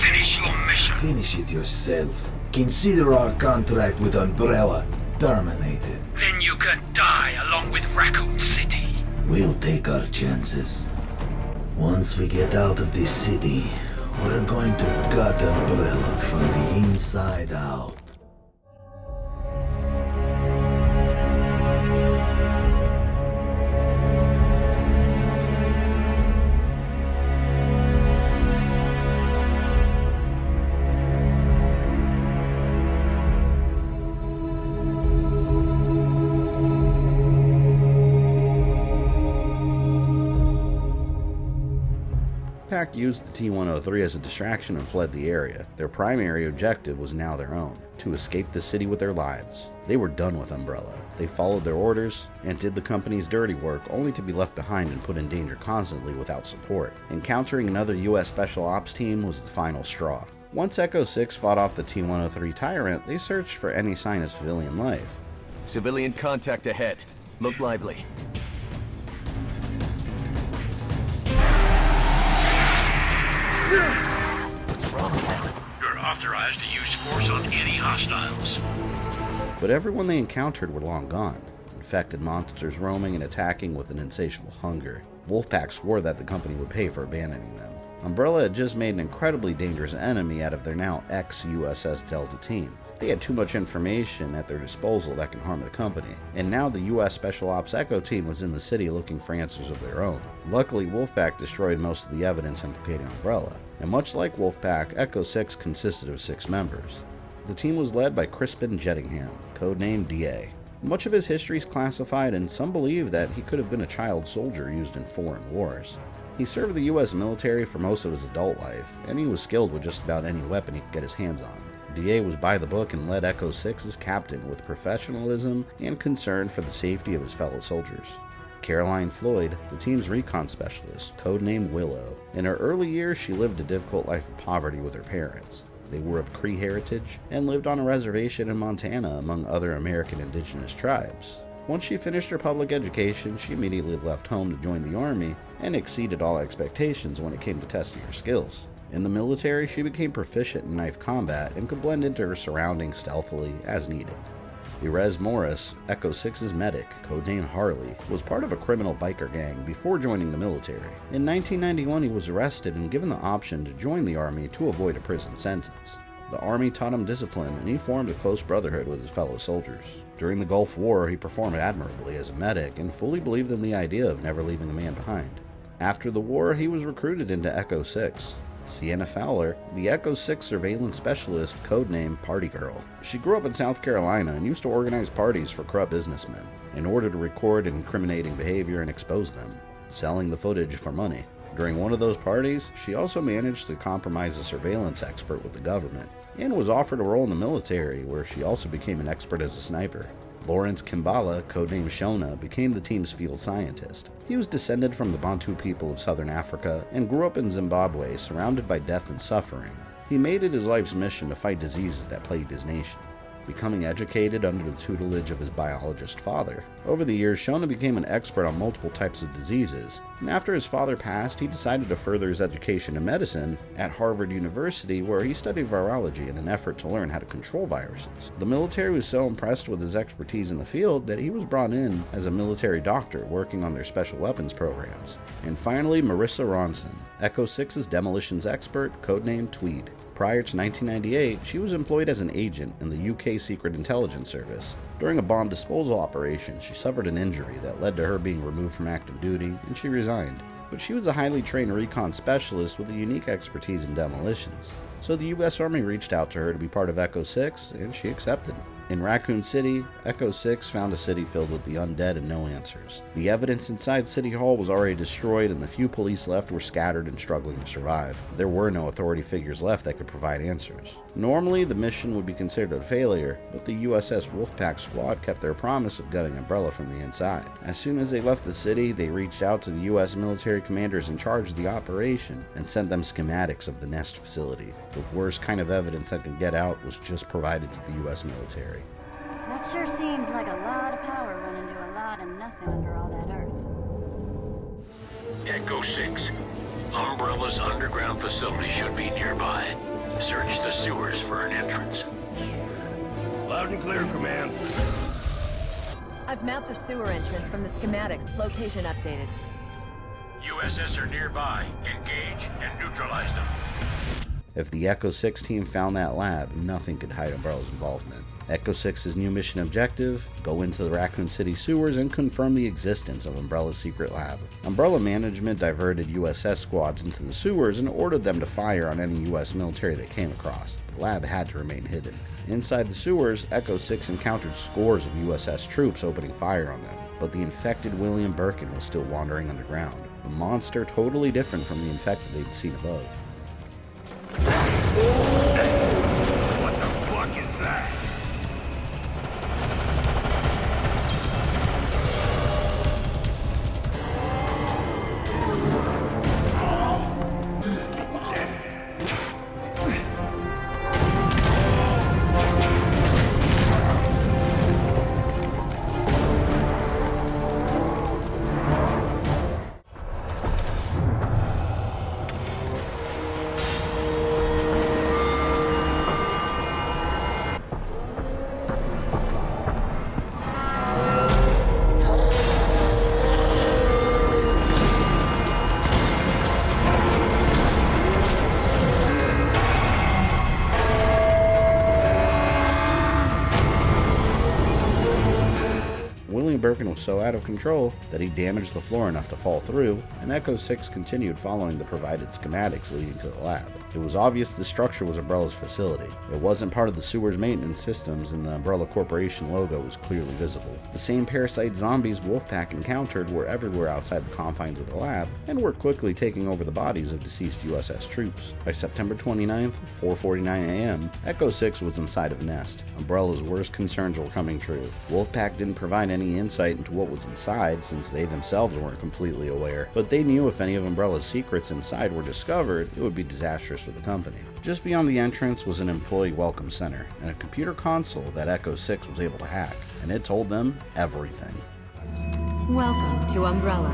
Finish your mission. Finish it yourself. Consider our contract with Umbrella terminated. Then you can die along with Raccoon City. We'll take our chances. Once we get out of this city, we're going to gut Umbrella from the inside out. Wolfpack used the T-103 as a distraction and fled the area. Their primary objective was now their own, to escape the city with their lives. They were done with Umbrella. They followed their orders and did the company's dirty work only to be left behind and put in danger constantly without support. Encountering another US Special Ops team was the final straw. Once Echo 6 fought off the T-103 Tyrant, they searched for any sign of civilian life. Civilian contact ahead. Look lively. What's wrong with them? You're authorized to use force on any hostiles. But everyone they encountered were long gone. Infected monsters roaming and attacking with an insatiable hunger. Wolfpack swore that the company would pay for abandoning them. Umbrella had just made an incredibly dangerous enemy out of their now ex-USS Delta team. They had too much information at their disposal that can harm the company, and now the US Special Ops Echo team was in the city looking for answers of their own. Luckily, Wolfpack destroyed most of the evidence implicating Umbrella, and much like Wolfpack, Echo 6 consisted of 6 members. The team was led by Crispin Jettingham, codenamed DA. Much of his history is classified, and some believe that he could have been a child soldier used in foreign wars. He served the US military for most of his adult life, and he was skilled with just about any weapon he could get his hands on. DA was by the book and led Echo 6 as captain with professionalism and concern for the safety of his fellow soldiers. Caroline Floyd, the team's recon specialist, codenamed Willow. In her early years, she lived a difficult life of poverty with her parents. They were of Cree heritage and lived on a reservation in Montana among other American indigenous tribes. Once she finished her public education, she immediately left home to join the Army and exceeded all expectations when it came to testing her skills. In the military, she became proficient in knife combat and could blend into her surroundings stealthily as needed. Erez Morris, Echo 6's medic, codenamed Harley, was part of a criminal biker gang before joining the military. In 1991, he was arrested and given the option to join the Army to avoid a prison sentence. The Army taught him discipline, and he formed a close brotherhood with his fellow soldiers. During the Gulf War, he performed admirably as a medic and fully believed in the idea of never leaving a man behind. After the war, he was recruited into Echo 6. Sienna Fowler, the Echo 6 surveillance specialist, codenamed Party Girl. She grew up in South Carolina and used to organize parties for corrupt businessmen in order to record incriminating behavior and expose them, selling the footage for money. During one of those parties, she also managed to compromise a surveillance expert with the government and was offered a role in the military, where she also became an expert as a sniper. Lawrence Kimbala, codenamed Shona, became the team's field scientist. He was descended from the Bantu people of southern Africa and grew up in Zimbabwe, surrounded by death and suffering. He made it his life's mission to fight diseases that plagued his nation, becoming educated under the tutelage of his biologist father. Over the years, Shona became an expert on multiple types of diseases, and after his father passed, he decided to further his education in medicine at Harvard University, where he studied virology in an effort to learn how to control viruses. The military was so impressed with his expertise in the field that he was brought in as a military doctor working on their special weapons programs. And finally, Marissa Ronson, Echo 6's demolitions expert, codenamed Tweed. Prior to 1998, she was employed as an agent in the UK Secret Intelligence Service. During a bomb disposal operation, she suffered an injury that led to her being removed from active duty, and she resigned. But she was a highly trained recon specialist with a unique expertise in demolitions. So the US Army reached out to her to be part of Echo 6, and she accepted. In Raccoon City, Echo 6 found a city filled with the undead and no answers. The evidence inside City Hall was already destroyed, and the few police left were scattered and struggling to survive. There were no authority figures left that could provide answers. Normally, the mission would be considered a failure, but the USS Wolfpack squad kept their promise of gutting Umbrella from the inside. As soon as they left the city, they reached out to the US military commanders in charge of the operation and sent them schematics of the nest facility. The worst kind of evidence that could get out was just provided to the US military. That sure seems like a lot of power running to a lot of nothing under all that earth. Echo 6. Umbrella's underground facility should be nearby. Search the sewers for an entrance. Loud and clear, Command. I've mapped the sewer entrance from the schematics. Location updated. USS are nearby. Engage and neutralize them. If the Echo 6 team found that lab, nothing could hide Umbrella's involvement. Echo 6's new mission objective: go into the Raccoon City sewers and confirm the existence of Umbrella's secret lab. Umbrella management diverted USS squads into the sewers and ordered them to fire on any US military they came across. The lab had to remain hidden. Inside the sewers, Echo 6 encountered scores of USS troops opening fire on them, but the infected William Birkin was still wandering underground, a monster totally different from the infected they'd seen above. What the fuck is that? Birkin was so out of control that he damaged the floor enough to fall through, and Echo 6 continued following the provided schematics leading to the lab. It was obvious the structure was Umbrella's facility. It wasn't part of the sewer's maintenance systems, and the Umbrella Corporation logo was clearly visible. The same parasite zombies Wolfpack encountered were everywhere outside the confines of the lab, and were quickly taking over the bodies of deceased USS troops. By September 29th, 4:49 a.m., Echo 6 was inside of Nest. Umbrella's worst concerns were coming true. Wolfpack didn't provide any insight into what was inside, since they themselves weren't completely aware, but they knew if any of Umbrella's secrets inside were discovered, it would be disastrous for the company. Just beyond the entrance was an employee welcome center, and a computer console that Echo 6 was able to hack, and it told them everything. Welcome to Umbrella.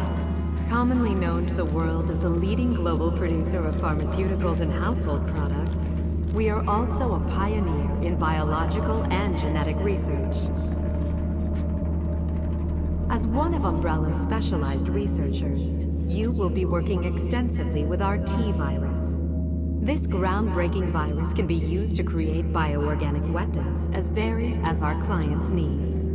Commonly known to the world as a leading global producer of pharmaceuticals and household products, we are also a pioneer in biological and genetic research. As one of Umbrella's specialized researchers, you will be working extensively with our T-virus. This groundbreaking virus can be used to create bioorganic weapons as varied as our clients' needs.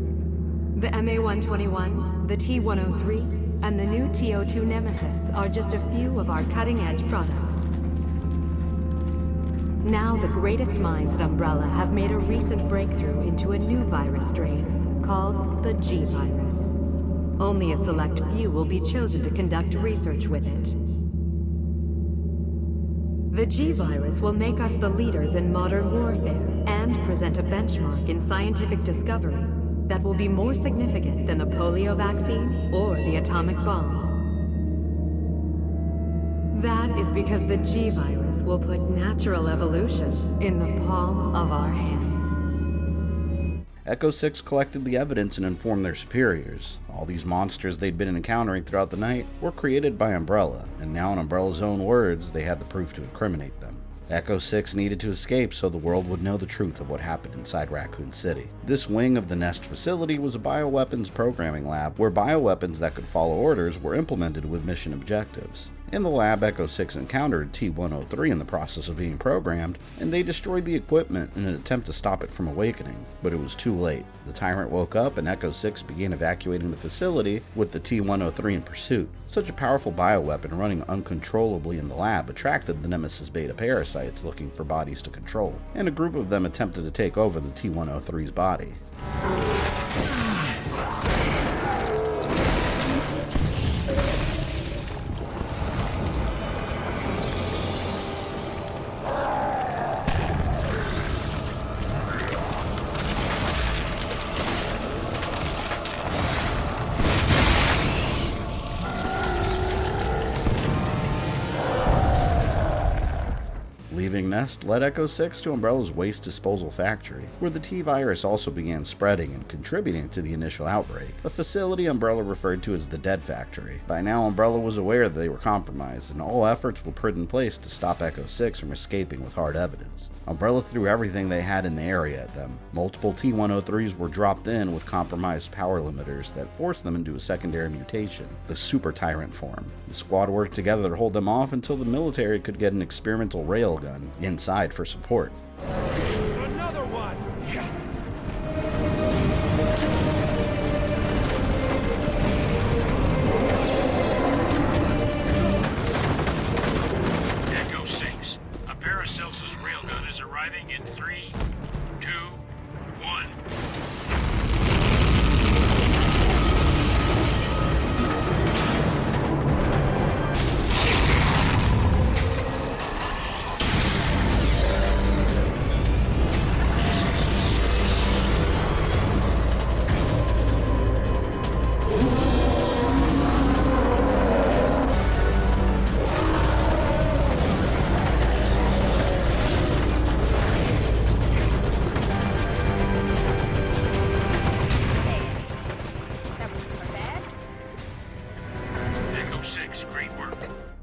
The MA-121, the T-103, and the new TO2 Nemesis are just a few of our cutting-edge products. Now the greatest minds at Umbrella have made a recent breakthrough into a new virus strain called the G-virus. Only a select few will be chosen to conduct research with it. The G-virus will make us the leaders in modern warfare and present a benchmark in scientific discovery that will be more significant than the polio vaccine or the atomic bomb. That is because the G-virus will put natural evolution in the palm of our hands. Echo 6 collected the evidence and informed their superiors. All these monsters they'd been encountering throughout the night were created by Umbrella, and now in Umbrella's own words, they had the proof to incriminate them. Echo 6 needed to escape so the world would know the truth of what happened inside Raccoon City. This wing of the Nest facility was a bioweapons programming lab where bioweapons that could follow orders were implemented with mission objectives. In the lab, Echo 6 encountered T-103 in the process of being programmed, and they destroyed the equipment in an attempt to stop it from awakening, but it was too late. The tyrant woke up and Echo 6 began evacuating the facility with the T-103 in pursuit. Such a powerful bioweapon running uncontrollably in the lab attracted the Nemesis beta parasites looking for bodies to control, and a group of them attempted to take over the T-103's body. Leaving Nest led Echo 6 to Umbrella's waste disposal factory, where the T-virus also began spreading and contributing to the initial outbreak, a facility Umbrella referred to as the Dead Factory. By now, Umbrella was aware that they were compromised, and all efforts were put in place to stop Echo 6 from escaping with hard evidence. Umbrella threw everything they had in the area at them. Multiple T-103s were dropped in with compromised power limiters that forced them into a secondary mutation, the Super Tyrant form. The squad worked together to hold them off until the military could get an experimental railgun inside for support. Another one! Echo 6, a Paracelsus railgun is arriving in 3, 2, 1.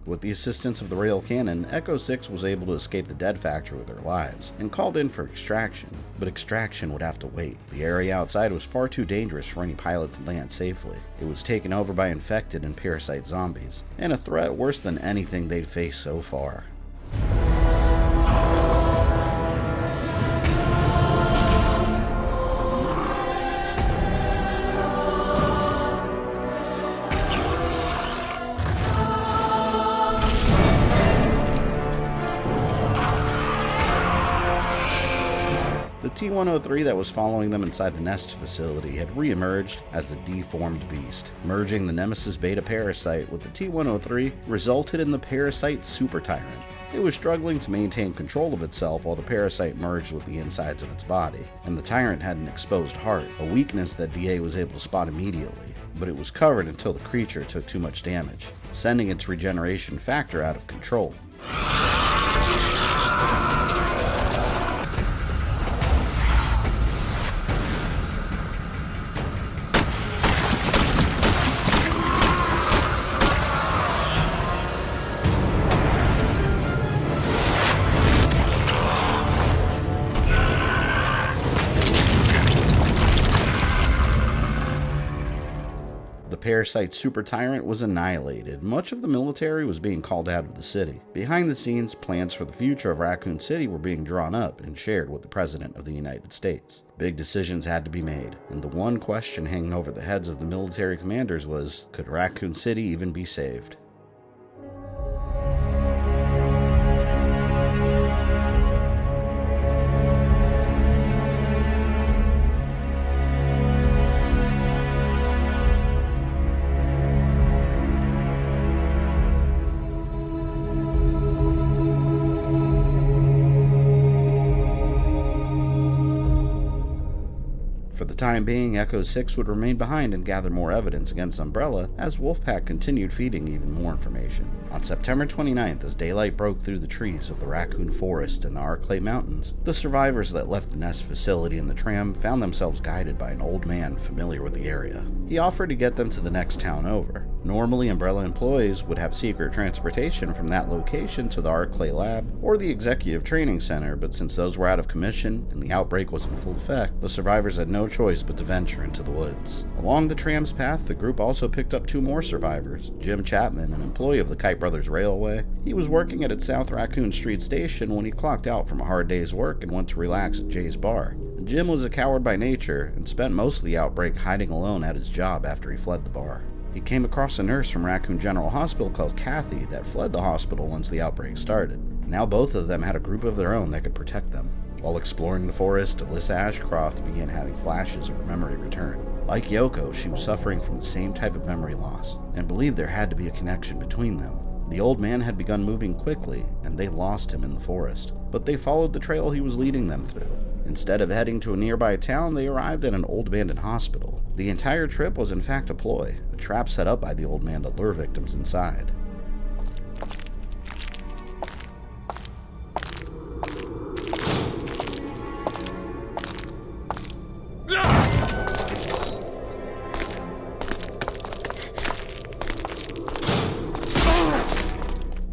With the assistance of the rail cannon, Echo 6 was able to escape the Dead Factory with their lives, and called in for extraction. But extraction would have to wait. The area outside was far too dangerous for any pilot to land safely. It was taken over by infected and parasite zombies, and a threat worse than anything they'd faced so far. T-103 that was following them inside the Nest facility had re-emerged as a deformed beast. Merging the Nemesis Beta parasite with the T-103 resulted in the parasite Super Tyrant. It was struggling to maintain control of itself while the parasite merged with the insides of its body, and the Tyrant had an exposed heart, a weakness that DA was able to spot immediately, but it was covered until the creature took too much damage, sending its regeneration factor out of control. The parasite Super Tyrant was annihilated. Much of the military was being called out of the city. Behind the scenes, plans for the future of Raccoon City were being drawn up and shared with the President of the United States. Big decisions had to be made, and the one question hanging over the heads of the military commanders was, could Raccoon City even be saved? For the time being, Echo 6 would remain behind and gather more evidence against Umbrella as Wolfpack continued feeding even more information. On September 29th, as daylight broke through the trees of the Raccoon Forest and the Arclay Mountains, the survivors that left the Nest facility in the tram found themselves guided by an old man familiar with the area. He offered to get them to the next town over. Normally, Umbrella employees would have secret transportation from that location to the Arclay lab or the executive training center, but since those were out of commission and the outbreak was in full effect, the survivors had no choice but to venture into the woods. Along the tram's path, the group also picked up two more survivors. Jim Chapman, an employee of the Kite Brothers Railway. He was working at its South Raccoon Street station when he clocked out from a hard day's work and went to relax at Jay's bar. Jim was a coward by nature and spent most of the outbreak hiding alone at his job after he fled the bar. He came across a nurse from Raccoon General Hospital called Kathy that fled the hospital once the outbreak started. Now both of them had a group of their own that could protect them. While exploring the forest, Alyssa Ashcroft began having flashes of her memory return. Like Yoko, she was suffering from the same type of memory loss, and believed there had to be a connection between them. The old man had begun moving quickly, and they lost him in the forest, but they followed the trail he was leading them through. Instead of heading to a nearby town, they arrived at an old abandoned hospital. The entire trip was in fact a ploy, a trap set up by the old man to lure victims inside.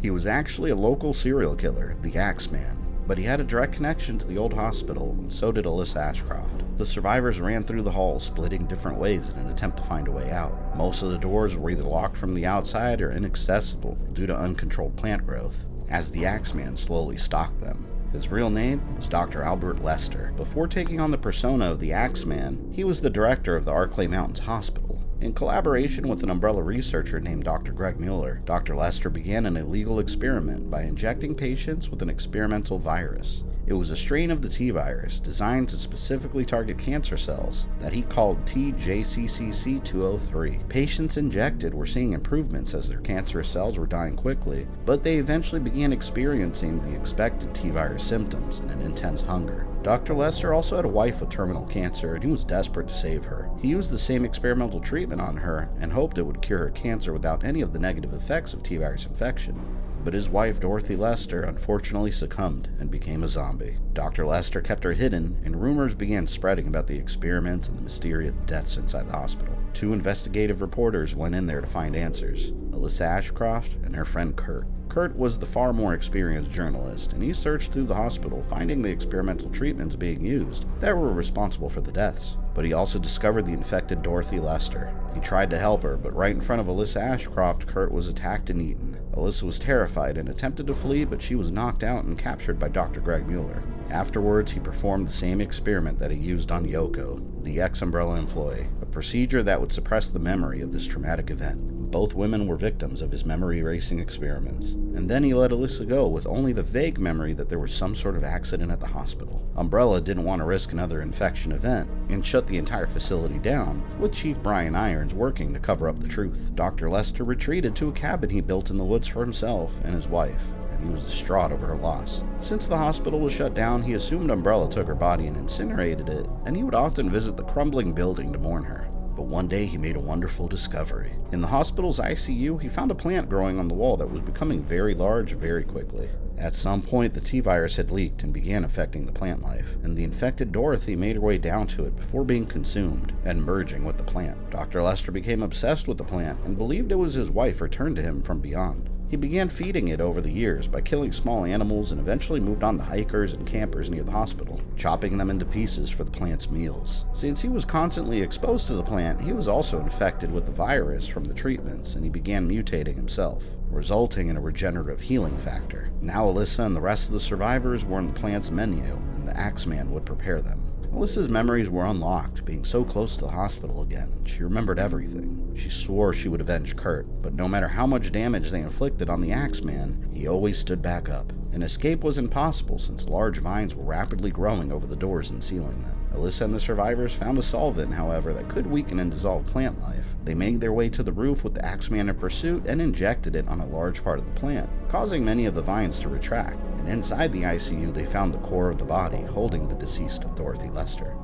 He was actually a local serial killer, the Axeman, but he had a direct connection to the old hospital, and so did Alyssa Ashcroft. The survivors ran through the halls, splitting different ways in an attempt to find a way out. Most of the doors were either locked from the outside or inaccessible due to uncontrolled plant growth, as the Axeman slowly stalked them. His real name was Dr. Albert Lester. Before taking on the persona of the Axeman, he was the director of the Arclay Mountains Hospital. In collaboration with an Umbrella researcher named Dr. Greg Mueller, Dr. Lester began an illegal experiment by injecting patients with an experimental virus. It was a strain of the T virus designed to specifically target cancer cells that he called TJCCC203. Patients injected were seeing improvements as their cancerous cells were dying quickly, but they eventually began experiencing the expected T virus symptoms and an intense hunger. Dr. Lester also had a wife with terminal cancer, and he was desperate to save her. He used the same experimental treatment on her and hoped it would cure her cancer without any of the negative effects of T virus infection. But his wife, Dorothy Lester, unfortunately succumbed and became a zombie. Dr. Lester kept her hidden, and rumors began spreading about the experiment and the mysterious deaths inside the hospital. Two investigative reporters went in there to find answers, Alyssa Ashcroft and her friend Kurt. Kurt was the far more experienced journalist, and he searched through the hospital, finding the experimental treatments being used that were responsible for the deaths. But he also discovered the infected Dorothy Lester. He tried to help her, but right in front of Alyssa Ashcroft, Kurt was attacked and eaten. Alyssa was terrified and attempted to flee, but she was knocked out and captured by Dr. Greg Mueller. Afterwards, he performed the same experiment that he used on Yoko, the ex-Umbrella employee, a procedure that would suppress the memory of this traumatic event. Both women were victims of his memory-erasing experiments. And then he let Alyssa go with only the vague memory that there was some sort of accident at the hospital. Umbrella didn't want to risk another infection event and shut the entire facility down, with Chief Brian Irons working to cover up the truth. Dr. Lester retreated to a cabin he built in the woods for himself and his wife. He was distraught over her loss. Since the hospital was shut down, he assumed Umbrella took her body and incinerated it, and he would often visit the crumbling building to mourn her. But one day he made a wonderful discovery. In the hospital's ICU, he found a plant growing on the wall that was becoming very large very quickly. At some point, the T-virus had leaked and began affecting the plant life, and the infected Dorothy made her way down to it before being consumed and merging with the plant. Dr. Lester became obsessed with the plant and believed it was his wife returned to him from beyond. He began feeding it over the years by killing small animals and eventually moved on to hikers and campers near the hospital, chopping them into pieces for the plant's meals. Since he was constantly exposed to the plant, he was also infected with the virus from the treatments, and he began mutating himself, resulting in a regenerative healing factor. Now Alyssa and the rest of the survivors were on the plant's menu, and the Axeman would prepare them. Alyssa's memories were unlocked, being so close to the hospital again. She remembered everything. She swore she would avenge Kurt, but no matter how much damage they inflicted on the Axeman, he always stood back up. An escape was impossible since large vines were rapidly growing over the doors and sealing them. Alyssa and the survivors found a solvent, however, that could weaken and dissolve plant life. They made their way to the roof with the Axeman in pursuit and injected it on a large part of the plant, causing many of the vines to retract. And inside the ICU, they found the core of the body, holding the deceased Dorothy Lester.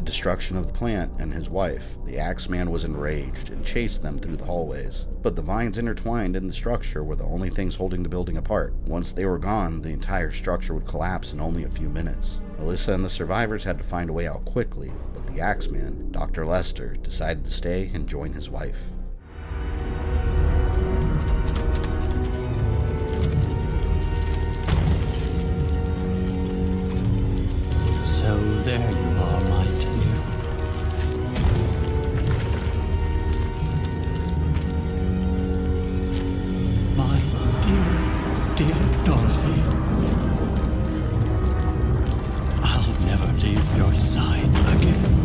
Destruction of the plant and his wife, the Axeman was enraged and chased them through the hallways. But the vines intertwined in the structure were the only things holding the building apart. Once they were gone, the entire structure would collapse in only a few minutes. Alyssa and the survivors had to find a way out quickly, but the Axeman, Dr. Lester, decided to stay and join his wife. So there you are, my dear. Dear Dorothy, I'll never leave your side again.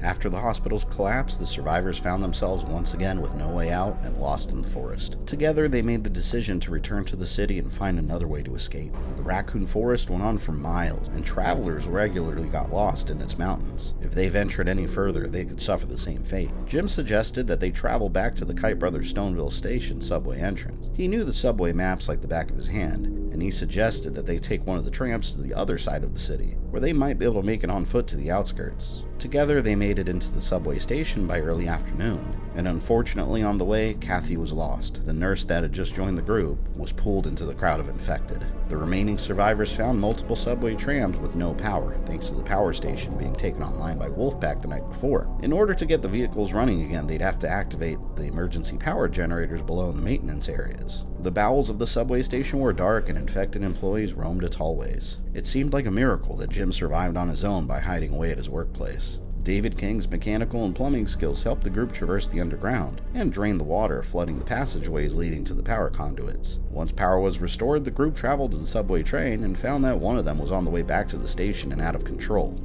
After the hospital's collapse, the survivors found themselves once again with no way out and lost in the forest. Together, they made the decision to return to the city and find another way to escape. The Raccoon Forest went on for miles, and travelers regularly got lost in its mountains. If they ventured any further, they could suffer the same fate. Jim suggested that they travel back to the Kite Brothers Stoneville Station subway entrance. He knew the subway maps like the back of his hand, and he suggested that they take one of the tramps to the other side of the city, where they might be able to make it on foot to the outskirts. Together, they made it into the subway station by early afternoon, and unfortunately on the way, Kathy was lost. The nurse that had just joined the group was pulled into the crowd of infected. The remaining survivors found multiple subway trams with no power, thanks to the power station being taken online by Wolfpack the night before. In order to get the vehicles running again, they'd have to activate the emergency power generators below in the maintenance areas. The bowels of the subway station were dark and infected employees roamed its hallways. It seemed like a miracle that Jim survived on his own by hiding away at his workplace. David King's mechanical and plumbing skills helped the group traverse the underground and drain the water, flooding the passageways leading to the power conduits. Once power was restored, the group traveled to the subway train and found that one of them was on the way back to the station and out of control.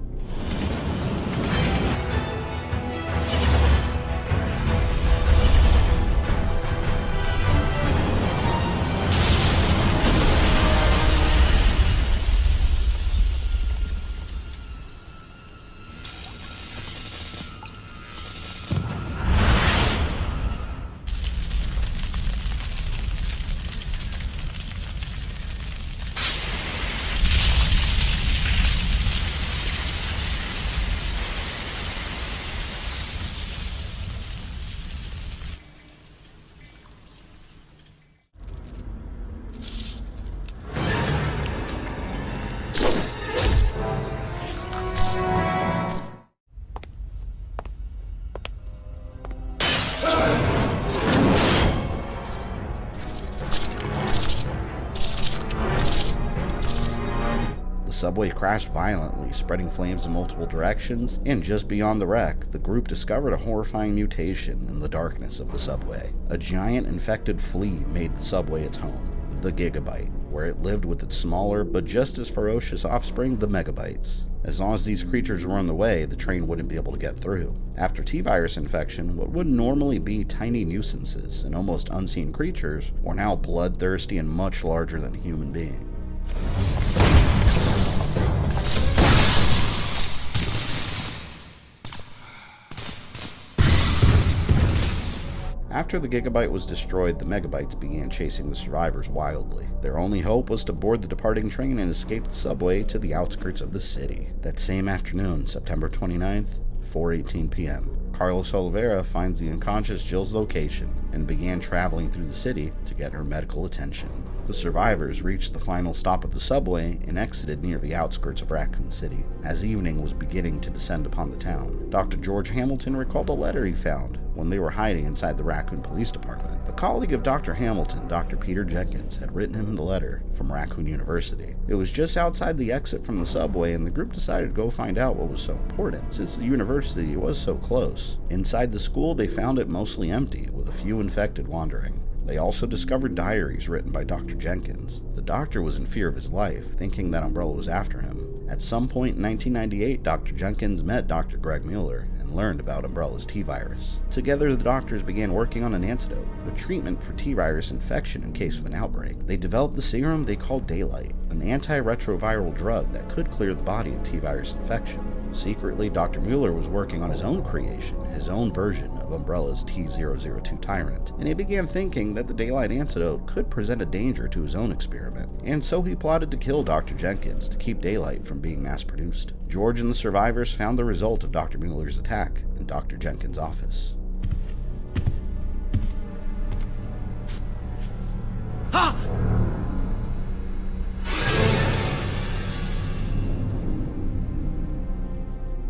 subway crashed violently, spreading flames in multiple directions, and just beyond the wreck, the group discovered a horrifying mutation in the darkness of the subway. A giant infected flea made the subway its home, the Gigabyte, where it lived with its smaller but just as ferocious offspring, the Megabytes. As long as these creatures were in the way, the train wouldn't be able to get through. After T-virus infection, what would normally be tiny nuisances and almost unseen creatures were now bloodthirsty and much larger than a human being. After the Gigabyte was destroyed, the Megabytes began chasing the survivors wildly. Their only hope was to board the departing train and escape the subway to the outskirts of the city. That same afternoon, September 29th, 4:18 p.m., Carlos Oliveira finds the unconscious Jill's location and began traveling through the city to get her medical attention. The survivors reached the final stop of the subway and exited near the outskirts of Raccoon City. As evening was beginning to descend upon the town, Dr. George Hamilton recalled a letter he found when they were hiding inside the Raccoon Police Department. A colleague of Dr. Hamilton, Dr. Peter Jenkins, had written him the letter from Raccoon University. It was just outside the exit from the subway, and the group decided to go find out what was so important, since the university was so close. Inside the school, they found it mostly empty, with a few infected wandering. They also discovered diaries written by Dr. Jenkins. The doctor was in fear of his life, thinking that Umbrella was after him. At some point in 1998, Dr. Jenkins met Dr. Greg Mueller and learned about Umbrella's T-virus. Together, the doctors began working on an antidote, a treatment for T-virus infection in case of an outbreak. They developed the serum they called Daylight, an antiretroviral drug that could clear the body of T-virus infection. Secretly, Dr. Mueller was working on his own creation, his own version of Umbrella's T-002 Tyrant, and he began thinking that the Daylight antidote could present a danger to his own experiment, and so he plotted to kill Dr. Jenkins to keep Daylight from being mass-produced. George and the survivors found the result of Dr. Mueller's attack in Dr. Jenkins' office.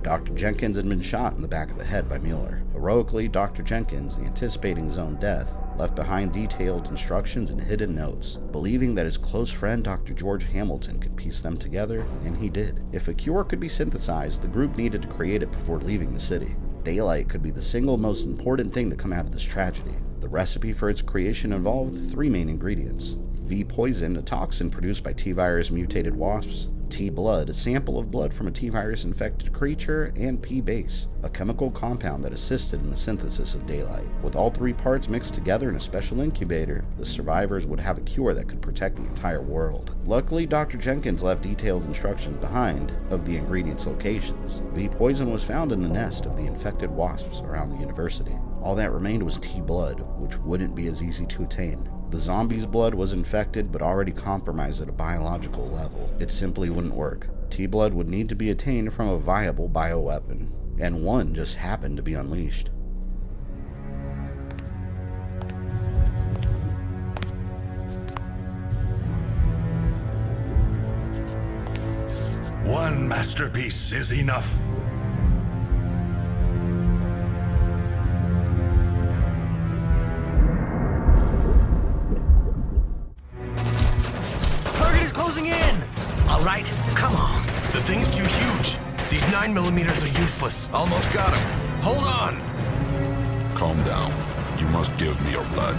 Dr. Jenkins had been shot in the back of the head by Mueller. Heroically, Dr. Jenkins, anticipating his own death, left behind detailed instructions and hidden notes, believing that his close friend Dr. George Hamilton could piece them together, and he did. If a cure could be synthesized, the group needed to create it before leaving the city. Daylight could be the single most important thing to come out of this tragedy. The recipe for its creation involved 3 main ingredients: V-poison, a toxin produced by T-virus mutated wasps; T-blood, a sample of blood from a T-virus infected creature; and P-base, a chemical compound that assisted in the synthesis of Daylight. With all 3 parts mixed together in a special incubator, the survivors would have a cure that could protect the entire world. Luckily, Dr. Jenkins left detailed instructions behind of the ingredients' locations. V-poison was found in the nest of the infected wasps around the university. All that remained was T-blood, which wouldn't be as easy to attain. The zombie's blood was infected but already compromised at a biological level. It simply wouldn't work. T-blood would need to be attained from a viable bioweapon, and one just happened to be unleashed. One masterpiece is enough. Closing in! All right, come on. The thing's too huge. These 9mm are useless. Almost got him. Hold on! Calm down. You must give me your blood.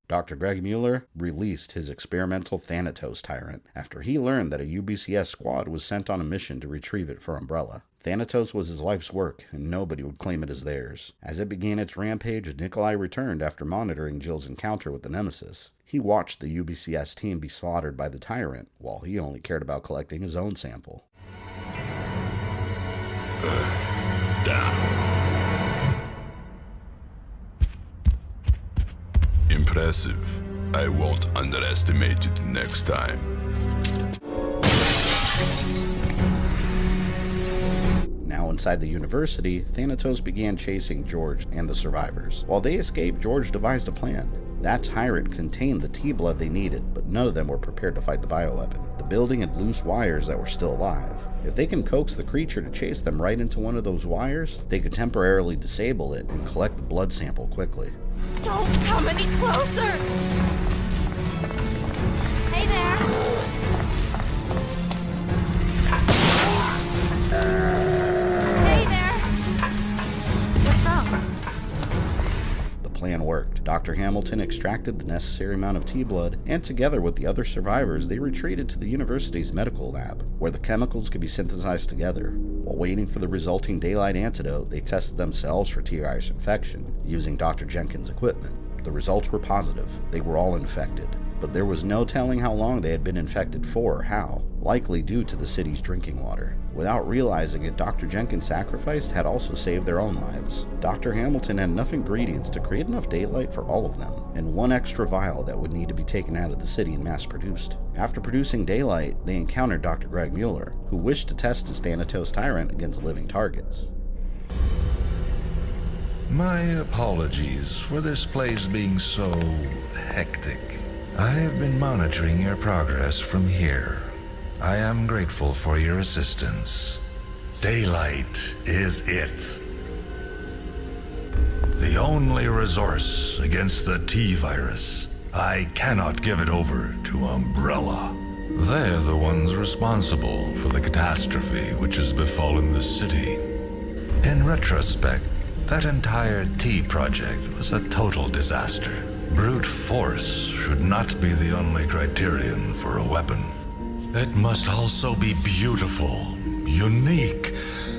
Dr. Greg Mueller released his experimental Thanatos Tyrant after he learned that a UBCS squad was sent on a mission to retrieve it for Umbrella. Thanatos was his life's work, and nobody would claim it as theirs. As it began its rampage, Nikolai returned after monitoring Jill's encounter with the Nemesis. He watched the UBCS team be slaughtered by the Tyrant, while he only cared about collecting his own sample. Impressive. I won't underestimate it next time. Now inside the university, Thanatos began chasing George and the survivors. While they escaped, George devised a plan. That Tyrant contained the T-blood they needed, but none of them were prepared to fight the bioweapon. The The building had loose wires that were still alive. If they can coax the creature to chase them right into one of those wires, they could temporarily disable it and collect the blood sample quickly. Don't come any closer! Hey there! Hey there! What's wrong? The plan worked. Dr. Hamilton extracted the necessary amount of T-blood, and together with the other survivors, they retreated to the university's medical lab, where the chemicals could be synthesized together. While waiting for the resulting daylight antidote, they tested themselves for T-virus infection, using Dr. Jenkins' equipment. The results were positive. They were all infected, but there was no telling how long they had been infected for or how, likely due to the city's drinking water. Without realizing it, Dr. Jenkins' sacrifice had also saved their own lives. Dr. Hamilton had enough ingredients to create enough daylight for all of them, and one extra vial that would need to be taken out of the city and mass-produced. After producing daylight, they encountered Dr. Greg Mueller, who wished to test his Thanatos Tyrant against living targets. My apologies for this place being so hectic. I have been monitoring your progress from here. I am grateful for your assistance. Daylight is it. The only resource against the T-virus. I cannot give it over to Umbrella. They're the ones responsible for the catastrophe which has befallen the city. In retrospect, that entire T project was a total disaster. Brute force should not be the only criterion for a weapon. It must also be beautiful, unique,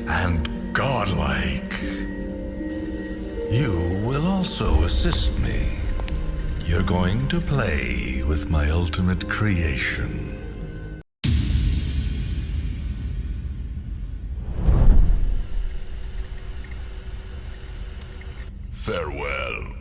and godlike. You will also assist me. You're going to play with my ultimate creation. Farewell.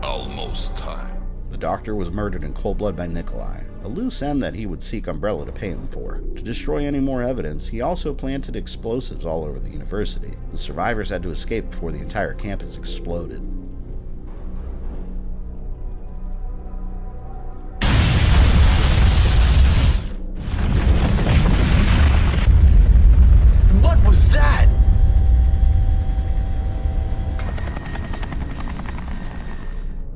Almost time. The doctor was murdered in cold blood by Nikolai, a loose end that he would seek Umbrella to pay him for. To destroy any more evidence, he also planted explosives all over the university. The survivors had to escape before the entire campus exploded. What was that?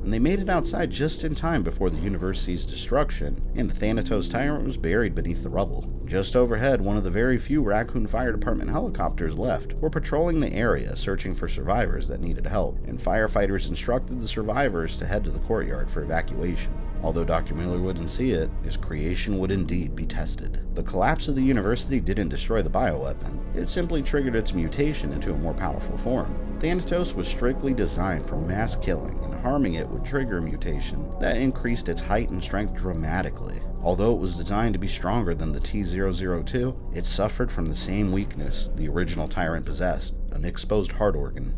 And they made it outside just in time before the university's destruction, and the Thanatos Tyrant was buried beneath the rubble. Just overhead, one of the very few Raccoon Fire Department helicopters left were patrolling the area, searching for survivors that needed help, and firefighters instructed the survivors to head to the courtyard for evacuation. Although Dr. Miller wouldn't see it, his creation would indeed be tested. The collapse of the university didn't destroy the bioweapon, it simply triggered its mutation into a more powerful form. Thanatos was strictly designed for mass killing, and harming it would trigger a mutation that increased its height and strength dramatically. Although it was designed to be stronger than the T-002, it suffered from the same weakness the original Tyrant possessed, an exposed heart organ.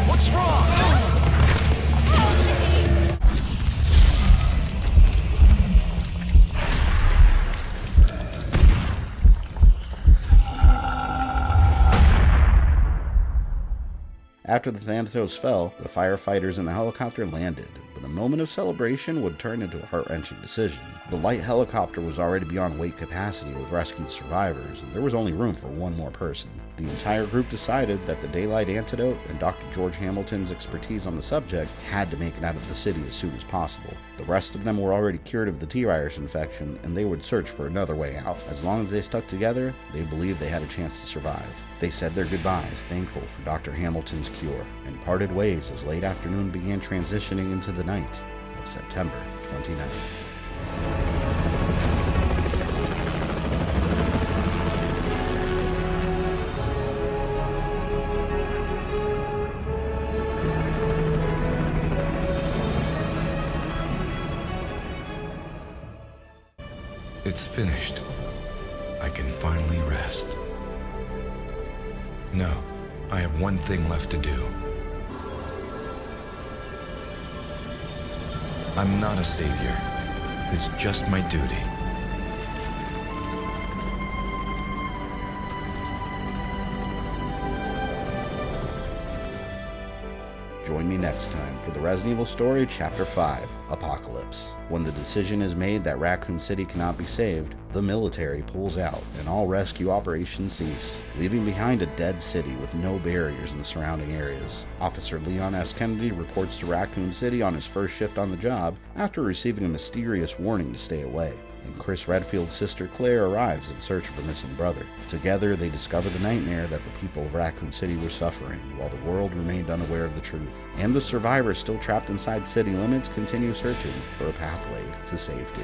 What's wrong? After the Thanatos fell, the firefighters in the helicopter landed, but a moment of celebration would turn into a heart-wrenching decision. The light helicopter was already beyond weight capacity with rescued survivors, and there was only room for one more person. The entire group decided that the daylight antidote and Dr. George Hamilton's expertise on the subject had to make it out of the city as soon as possible. The rest of them were already cured of the T-virus infection, and they would search for another way out. As long as they stuck together, they believed they had a chance to survive. They said their goodbyes, thankful for Dr. Hamilton's cure, and parted ways as late afternoon began transitioning into the night of September 29th. It's finished. I can finally rest. No, I have one thing left to do. I'm not a savior. It's just my duty. Join me next time for the Resident Evil story, Chapter 5, Apocalypse. When the decision is made that Raccoon City cannot be saved, the military pulls out and all rescue operations cease, leaving behind a dead city with no barriers in the surrounding areas. Officer Leon S. Kennedy reports to Raccoon City on his first shift on the job after receiving a mysterious warning to stay away, and Chris Redfield's sister Claire arrives in search of her missing brother. Together, they discover the nightmare that the people of Raccoon City were suffering, while the world remained unaware of the truth. And the survivors still trapped inside city limits continue searching for a pathway to safety.